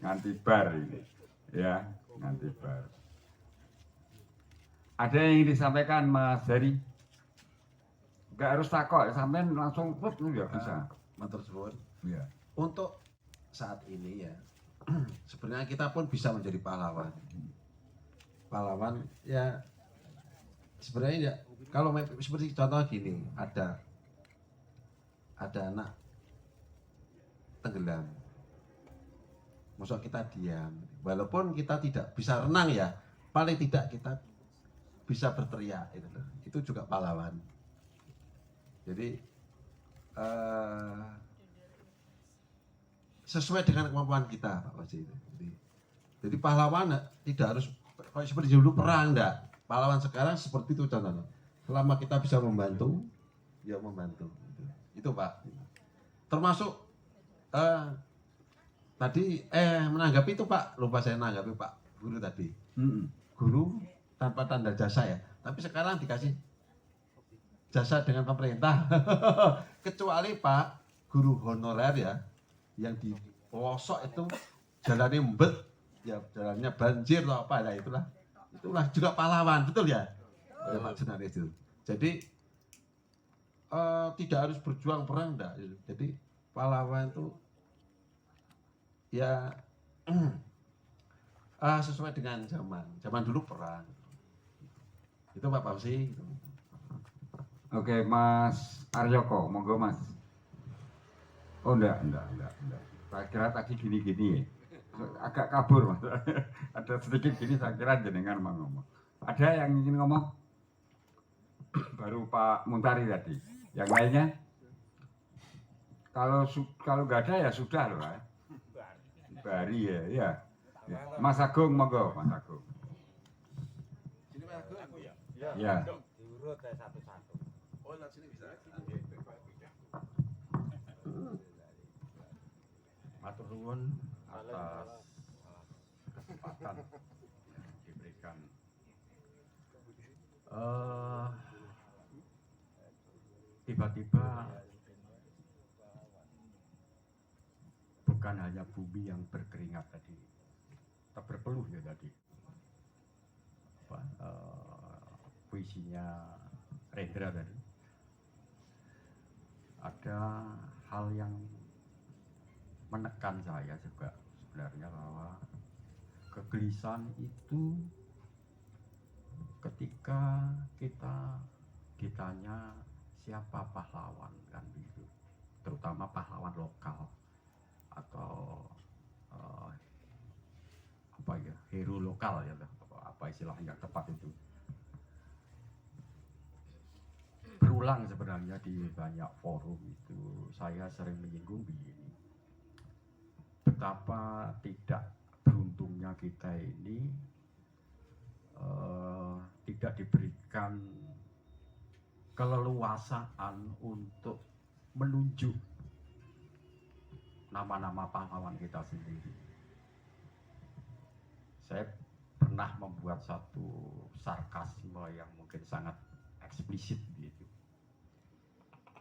Nganti bar ini. Ya, nganti bar. Ada yang ingin disampaikan Mas Heri? Enggak harus takok, sampean langsung put ya bisa. Matur suwun. Iya. Untuk saat ini ya sebenarnya kita pun bisa menjadi pahlawan. Pahlawan ya sebenarnya ya kalau seperti contoh gini, ada anak tenggelam, masa kita diam, walaupun kita tidak bisa renang ya, paling tidak kita bisa berteriak, itu juga pahlawan. Jadi sesuai dengan kemampuan kita, Pak Wajib. Jadi pahlawan tidak harus seperti dulu perang, enggak. Pahlawan sekarang seperti itu contohnya. Selama kita bisa membantu, ya membantu. Itu Pak. Termasuk tadi menanggapi itu Pak, lupa saya menanggapi Pak Guru tadi. Guru tanpa tanda jasa ya. Tapi sekarang dikasih jasa dengan pemerintah. Kecuali Pak guru honorer ya, yang di pelosok itu jalannya mbet, ya jalannya banjir atau apa, ya itulah juga pahlawan, betul ya, Pak Jenari itu. Jadi tidak harus berjuang perang, enggak. Jadi pahlawan itu ya sesuai dengan zaman dulu perang. Itu Pak Pamsi. Oke, Mas Aryoko, monggo Mas. Oh enggak. Saya kira tadi gini-gini ya. Agak kabur Mas. Ada sedikit gini saya kira jenengan mau ngomong. Ada yang ingin ngomong? Baru Pak Muntari tadi. Yang lainnya? Kalau nggak ada ya sudah loh. Bari ya. Mas Agung monggo, Mas Agung. Sini Mas Agung. Ya. Diurut satu-satu. Oh, nanti sini bisa. Matur nuwun atas kesempatan yang diberikan. Tiba-tiba bukan hanya bumi yang berkeringat tadi, tak berpeluh ya tadi. Puisinya Rendra tadi. Ada hal yang menekan saya juga sebenarnya, bahwa kegelisahan itu ketika kita ditanya siapa pahlawan kan begitu, terutama pahlawan lokal atau hero lokal ya, apa istilahnya yang tepat itu. Berulang sebenarnya di banyak forum itu saya sering menyinggung begini, betapa tidak beruntungnya kita ini tidak diberikan keleluasaan untuk menunjuk nama-nama pahlawan kita sendiri. Saya pernah membuat satu sarkasme yang mungkin sangat eksplisit gitu.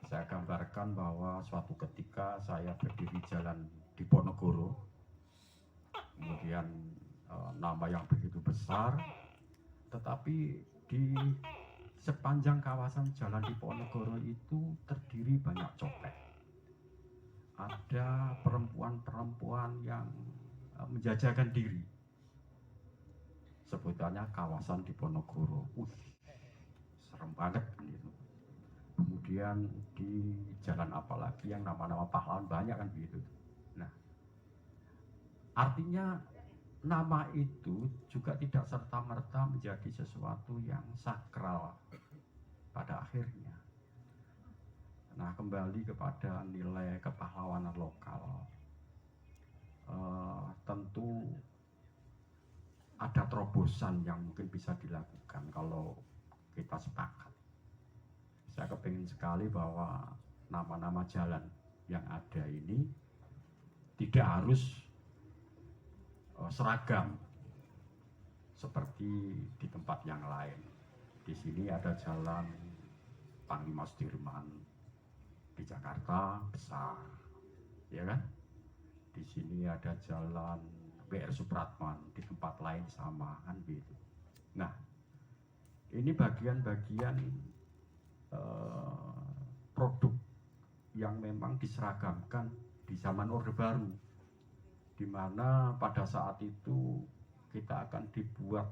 Saya gambarkan bahwa suatu ketika saya berdiri jalan di Ponorogo, kemudian nama yang begitu besar, tetapi di sepanjang kawasan jalan di Ponorogo itu terdiri banyak copet. Ada perempuan-perempuan yang menjajakan diri. Sebutannya kawasan di Ponorogo. Serem banget gitu. Kemudian di jalan apa lagi yang nama-nama pahlawan banyak kan begitu. Nah, artinya nama itu juga tidak serta-merta menjadi sesuatu yang sakral pada akhirnya. Nah, kembali kepada nilai kepahlawanan lokal, tentu ada terobosan yang mungkin bisa dilakukan kalau kita sepakat. Saya kepingin sekali bahwa nama-nama jalan yang ada ini tidak harus seragam seperti di tempat yang lain. Di sini ada jalan Panglima Sudirman di Jakarta besar, ya kan? Di sini ada jalan W.R. Supratman, di tempat lain sama kan gitu. Nah, ini bagian-bagian produk yang memang diseragamkan di zaman Orde Baru. di mana pada saat itu kita akan dibuat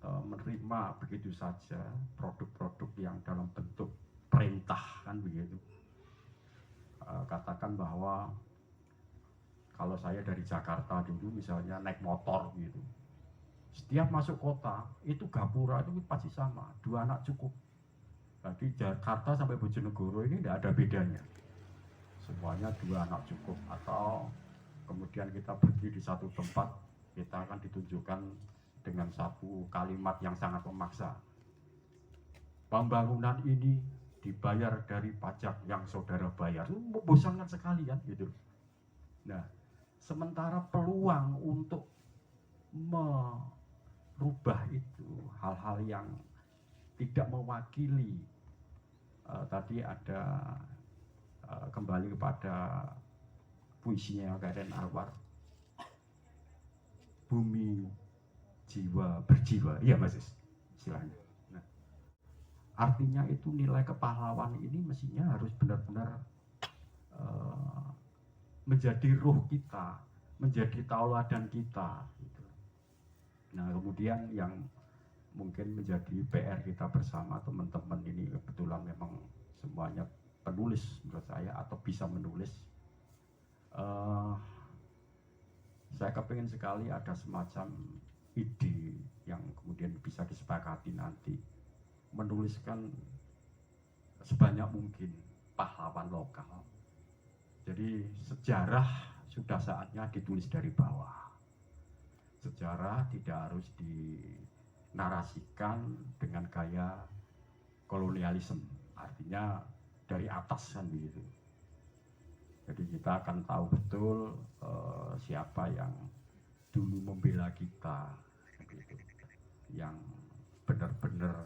menerima begitu saja produk-produk yang dalam bentuk perintah, kan begitu. Katakan bahwa kalau saya dari Jakarta dulu misalnya naik motor gitu, setiap masuk kota itu gapura itu pasti sama, 2 anak cukup. Jadi Jakarta sampai Bojonegoro ini tidak ada bedanya, semuanya 2 anak cukup. Atau kemudian kita pergi di satu tempat, kita akan ditunjukkan dengan satu kalimat yang sangat memaksa, pembangunan ini dibayar dari pajak yang saudara bayar. Itu membosankan sekali kan gitu. Nah, sementara peluang untuk merubah itu hal-hal yang tidak mewakili, tadi ada kembali kepada puisinya Karen Anwar, bumi jiwa berjiwa, iya Mas istilahnya. Nah, artinya itu nilai kepahlawan ini mestinya harus benar-benar menjadi ruh kita, menjadi tauladan kita gitu. Nah, kemudian yang mungkin menjadi PR kita bersama teman-teman ini, kebetulan memang semuanya penulis menurut saya atau bisa menulis. Saya kepingin sekali ada semacam ide yang kemudian bisa disepakati nanti, menuliskan sebanyak mungkin pahlawan lokal. Jadi sejarah sudah saatnya ditulis dari bawah. Sejarah tidak harus dinarasikan dengan gaya kolonialisme, artinya dari atas kan begitu. Jadi kita akan tahu betul siapa yang dulu membela kita, gitu, yang benar-benar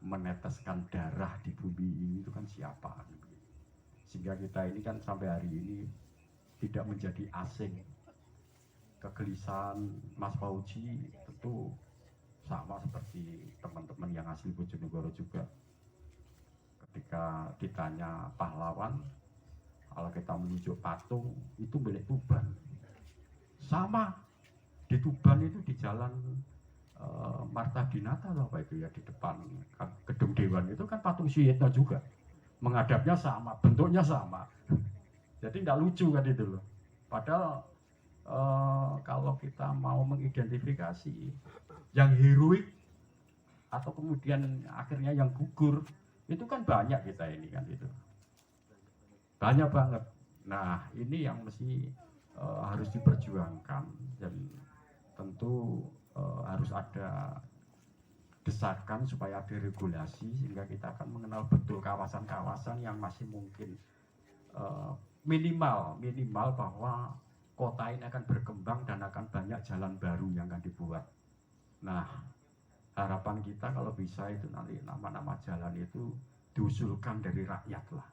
meneteskan darah di bumi ini itu kan siapa, gitu. Sehingga kita ini kan sampai hari ini tidak menjadi asing. Kegelisahan Mas Fauji tentu sama seperti teman-teman yang asli Bojonegoro juga. Ketika ditanya pahlawan, kalau kita menunjuk patung itu milik Tuban. Sama di Tuban itu di jalan Marta Dinata atau apa itu ya, di depan gedung Dewan itu kan patung Suyitno juga, menghadapnya sama, bentuknya sama. Jadi tidak lucu kan itu loh. Padahal kalau kita mau mengidentifikasi yang heroik atau kemudian akhirnya yang gugur, itu kan banyak kita ini kan itu, banyak banget. Nah ini yang mesti harus diperjuangkan, dan tentu harus ada desakan supaya ada regulasi sehingga kita akan mengenal betul kawasan-kawasan yang masih mungkin minimal bahwa kota ini akan berkembang dan akan banyak jalan baru yang akan dibuat. Nah, harapan kita kalau bisa itu nanti nama-nama jalan itu diusulkan dari rakyat lah,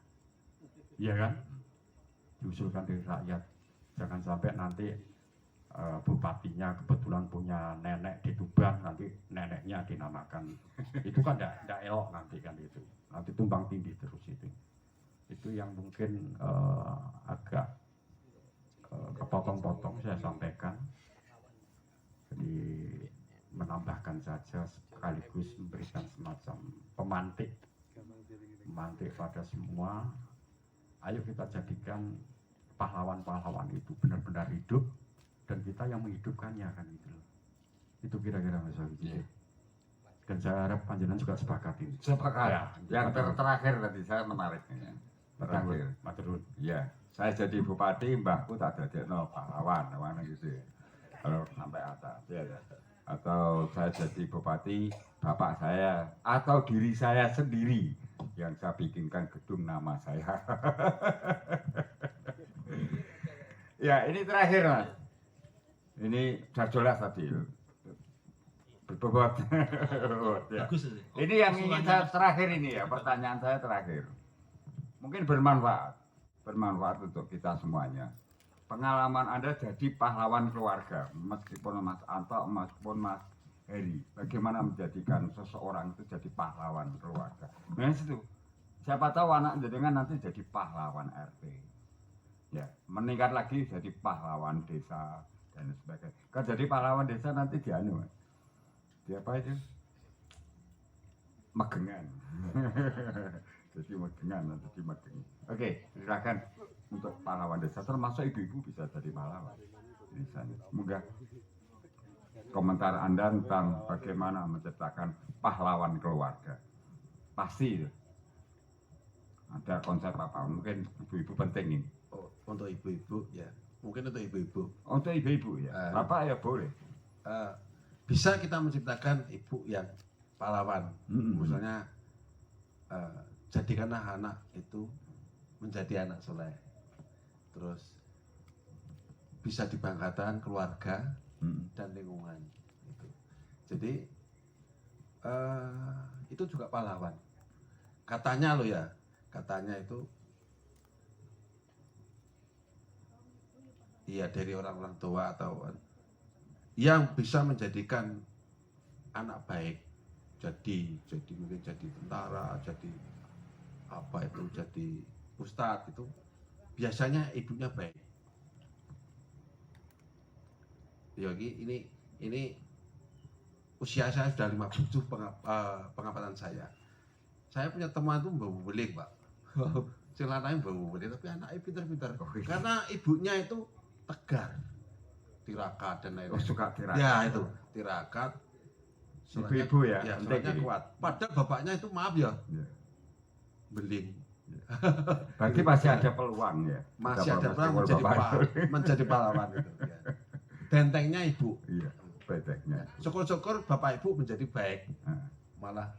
iya kan? Diusulkan dari rakyat. Jangan sampai nanti bupatinya kebetulan punya nenek di Tuban, nanti neneknya dinamakan. Itu kan tidak elok nanti kan itu. Nanti tumbang tindih terus itu. Itu yang mungkin agak kepotong-potong saya sampaikan. Jadi menambahkan saja sekaligus memberikan semacam pemantik pada semua. Ayo kita jadikan pahlawan-pahlawan itu benar-benar hidup dan kita yang menghidupkannya kan itu. Itu kira-kira Mas Fauji. Dan saya harap panjenengan juga sepakat ini. Sepakat. Ya, yang terakhir tadi saya menariknya. Terakhir. Maturun. Iya, saya jadi bupati, mbahku tak dadekno pahlawan, mana gitu ya. Kalau sampai atas, ya. Atau saya jadi bupati, bapak saya atau diri saya sendiri yang saya bikinkan gedung nama saya. Ya, ini terakhir Mas. Ini sudah jelas tadi. Berbobot. Ya. Bagus ini. Ini yang ingin saya terakhir ini ya, pertanyaan saya terakhir. Mungkin bermanfaat untuk kita semuanya. Pengalaman Anda jadi pahlawan keluarga, meskipun Mas Anto, meskipun Mas Heri, bagaimana menjadikan seseorang itu jadi pahlawan keluarga. Nah itu, siapa tahu anak jenengan nanti jadi pahlawan RT. Ya, meningkat lagi jadi pahlawan desa dan sebagainya. Kalau jadi pahlawan desa nanti dianu, Mas. Di apa itu? Magengan. Jadi magengan, jadi magengan. Oke, silakan untuk pahlawan desa, termasuk ibu-ibu bisa jadi pahlawan. Di sana. Semoga komentar Anda tentang bagaimana menciptakan pahlawan keluarga. Pasti ada konsep apa? Mungkin ibu-ibu penting ini. Oh, untuk ibu-ibu ya, mungkin untuk ibu-ibu. Untuk ibu-ibu ya, bapak ya boleh. Bisa kita menciptakan ibu yang pahlawan. Misalnya jadikanlah anak itu menjadi anak soleh. Terus bisa dibanggakan keluarga dan lingkungan. Gitu. Jadi itu juga pahlawan. Katanya loh ya, katanya itu iya dari orang-orang tua atau yang bisa menjadikan anak baik, jadi mungkin jadi tentara, jadi apa itu, jadi ustadz, itu biasanya ibunya baik. Yogi, ini usia saya sudah 57 pengamatan saya. Saya punya teman itu bau beling, Pak. Celananya bau beling, tapi anaknya pintar-pintar. Karena ibunya itu tegar, tirakat dan lain-lain. Oh, suka tirakat. Ya itu, tirakat. Ibu-ibu ya, ya penting soalnya ini. kuat. Padahal bapaknya itu maaf ya, beling. Berarti masih ada peluang ya. Masih ada peluang menjadi pahlawan itu. Ya. Bentengnya ibu. Iya, bentengnya. Syukur-syukur bapak ibu menjadi baik, malah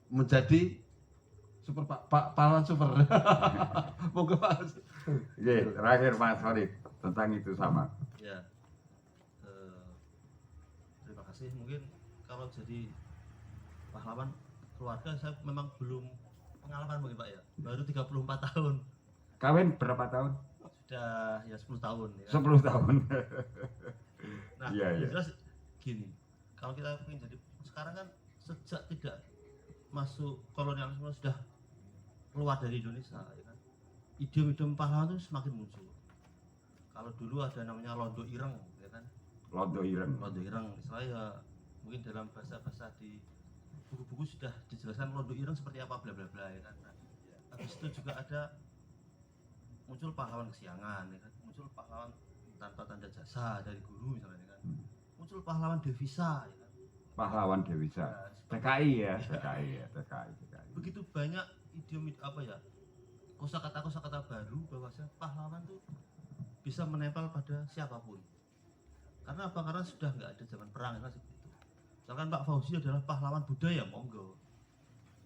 menjadi super pahlawan super. Moga Pak. Oke, terakhir Mas Farid tentang itu sama. Ya, terima kasih. Mungkin kalau jadi pahlawan keluarga saya memang belum pengalaman mungkin Pak ya, baru 34 tahun. Kawin berapa tahun? Sudah ya 10 tahun ya. 10 tahun. Nah, Iya, iya. jelas gini, kalau kita ingin jadi sekarang kan sejak tidak masuk kolonialisme sudah keluar dari Indonesia, ya kan? Idiom-idiom pahlawan itu semakin muncul. Kalau dulu ada namanya londo ireng, ya kan? Londo ireng. Londo ireng, misalnya ya, mungkin dalam bahasa-bahasa di buku-buku sudah dijelaskan londo ireng seperti apa bla bla bla, ya kan? Nah, habis itu juga ada muncul pahlawan kesiangan, ya kan? Muncul pahlawan tanpa tanda jasa dari guru misalnya, ya kan? Muncul pahlawan devisa, ya kan? Pahlawan devisa. Nah, TKI ya, TKI ya, TKI. begitu banyak idiom apa ya, kosakata baru bahwasanya pahlawan tuh bisa menempel pada siapapun. Karena apa? Karena sudah nggak ada zaman perang kan seperti itu. Misalkan Pak Fauzi adalah pahlawan budaya, monggo.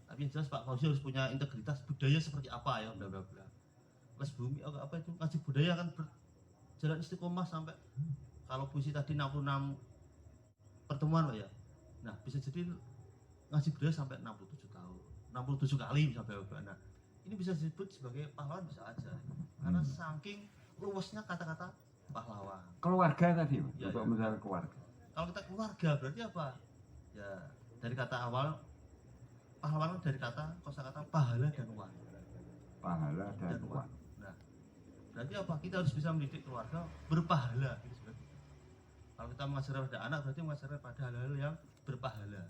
Tapi yang jelas Pak Fauzi harus punya integritas budaya seperti apa ya, bla bla bla. Les bumi apa itu ngaji budaya kan berjalan istiqomah sampai kalau puisi tadi 66 pertemuan Pak ya. Nah, bisa jadi ngaji budaya sampai 67 tahun, 67 kali sampai Bapak. Nah, ini bisa disebut sebagai pahlawan bisa aja. Karena saking luasnya kata-kata pahlawan. Keluarga tadi, Ya, untuk ya. misalnya keluarga. Kalau kita keluarga berarti apa? Ya, dari kata awal pahlawan dari kata kosakata pahala dan uang. Pahala dan uang. Nah, berarti apa? Kita harus bisa mendidik keluarga berpahala. Gitu sebenarnya. Kalau kita mengajarkan pada anak berarti mengajarkan pada hal-hal yang berpahala.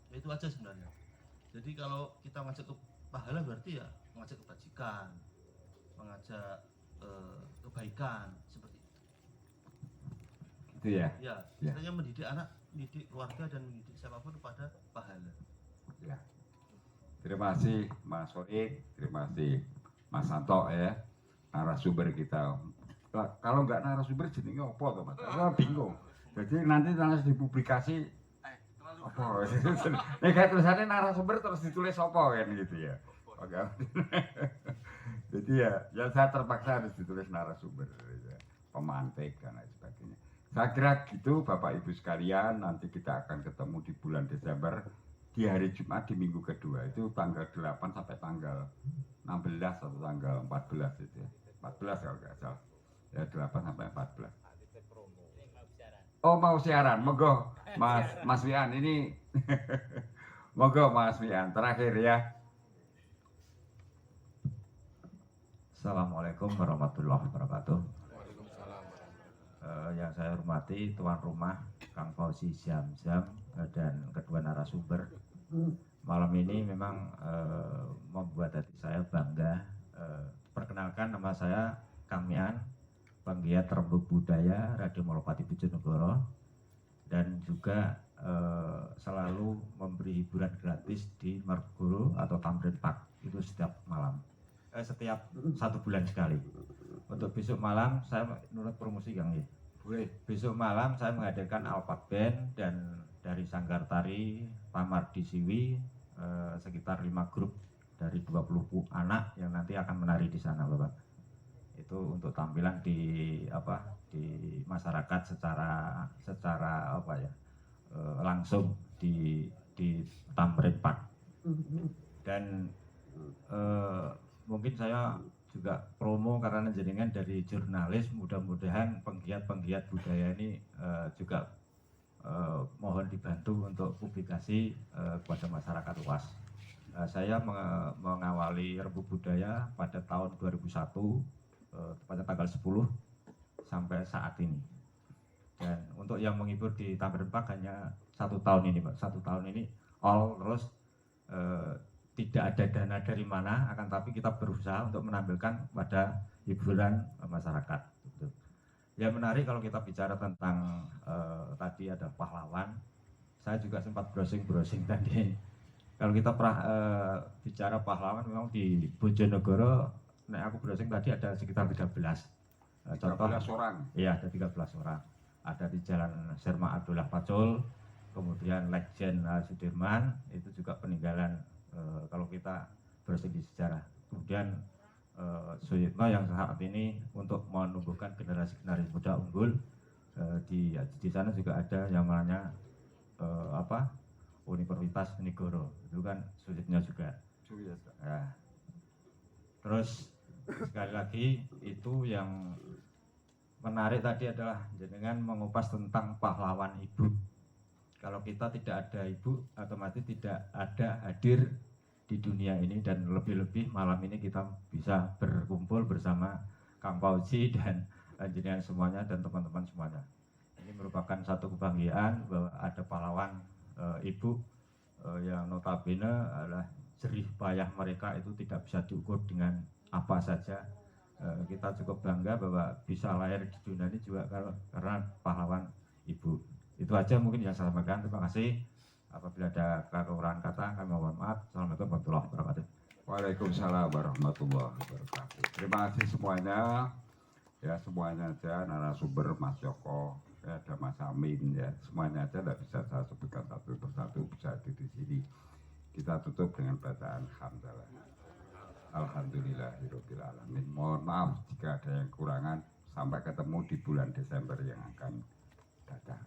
Ya, itu aja sebenarnya. Jadi kalau kita mengajak ke pahala berarti ya mengajak kebajikan, mengajak kebaikan seperti itu. Itu ya. Ya, Ya. istilahnya mendidik anak, mendidik keluarga dan mendidik siapapun kepada pahala. Ya. Terima kasih Mas Soik, terima kasih Mas Santo ya, narasumber kita. Lah, kalau nggak narasumber jenenge apa tuh Mas? Aku bingung. Jadi nanti harus dipublikasi apa? Nek kayak tulisannya narasumber terus ditulis apa kan gitu ya. Oke. Jadi ya saya terpaksa harus ditulis narasumber, ya. Pemantik dan lain sebagainya. Saya kira gitu Bapak Ibu sekalian, nanti kita akan ketemu di bulan Desember di hari Jumat di minggu kedua itu tanggal 8 sampai tanggal 16 atau tanggal 14 itu ya. 14 kalau nggak salah. Ya 8 sampai 14. Oh mau siaran, monggo Mas Wian ini monggo Mas Wian terakhir ya. Assalamualaikum warahmatullahi wabarakatuh. Yang saya hormati tuan rumah Kang Fauzi Zamzam dan kedua narasumber. Malam ini memang membuat hati saya bangga. Perkenalkan, nama saya Kang Mian, penggiat rembuk budaya Radio Molopati Bojonegoro, dan juga selalu memberi hiburan gratis di Margoro atau Tamrin Park itu setiap malam. Setiap 1 bulan sekali. Untuk besok malam saya nurut promosi Kang ya. Besok malam saya menghadirkan Alphard Band dan dari Sanggar Tari Pamardi Siwi sekitar 5 grup dari 20 anak yang nanti akan menari di sana, Bapak. Itu untuk tampilan di masyarakat secara langsung di Tamrin Park. Dan mungkin saya juga promo karena jenengan dari jurnalis, mudah-mudahan penggiat-penggiat budaya ini juga mohon dibantu untuk publikasi kepada masyarakat luas. Saya mengawali Rembuk Budaya pada tahun 2001 pada tanggal 10 sampai saat ini. Dan untuk yang menghibur di Tamrin Park hanya 1 tahun ini, Pak. 1 tahun ini all terus tidak ada dana dari mana, akan tapi kita berusaha untuk menampilkan pada hiburan masyarakat. Gitu. Ya menarik kalau kita bicara tentang tadi ada pahlawan. Saya juga sempat browsing tadi. Kalau kita bicara pahlawan, memang di Bojonegoro, aku browsing tadi ada sekitar 13. Contoh 13 orang. Iya, ada 13 orang. Ada di Jalan Serma Abdullah Pacul, kemudian Legend Sudirman, itu juga peninggalan kalau kita browsing di sejarah. Kemudian Suyitno yang saat ini untuk menumbuhkan generasi muda unggul, di sana juga ada yang namanya Universitas Negoro, itu kan Suyitno juga. Ya. Terus sekali lagi itu yang menarik tadi adalah jenengan mengupas tentang pahlawan ibu. Kalau kita tidak ada ibu, otomatis tidak ada hadir di dunia ini, dan lebih-lebih malam ini kita bisa berkumpul bersama Kang Fauzi dan jenengan semuanya dan teman-teman semuanya. Ini merupakan satu kebanggaan bahwa ada pahlawan ibu yang notabene adalah jerih payah mereka itu tidak bisa diukur dengan apa saja. Kita cukup bangga bahwa bisa lahir di dunia ini juga karena pahlawan ibu. Itu aja mungkin yang saya sampaikan. Terima kasih. Apabila ada kekurangan kata, kami mohon maaf. Assalamualaikum warahmatullahi wabarakatuh. Waalaikumsalam warahmatullahi wabarakatuh. Terima kasih semuanya. Ya semuanya aja, narasumber Mas Joko, ya, ada Mas Amin, ya semuanya aja tidak bisa saya sebutkan satu persatu, bisa di sini. Kita tutup dengan bacaan hamdalah. Alhamdulillahirabbil alamin. Mohon maaf jika ada yang kekurangan. Sampai ketemu di bulan Desember yang akan datang.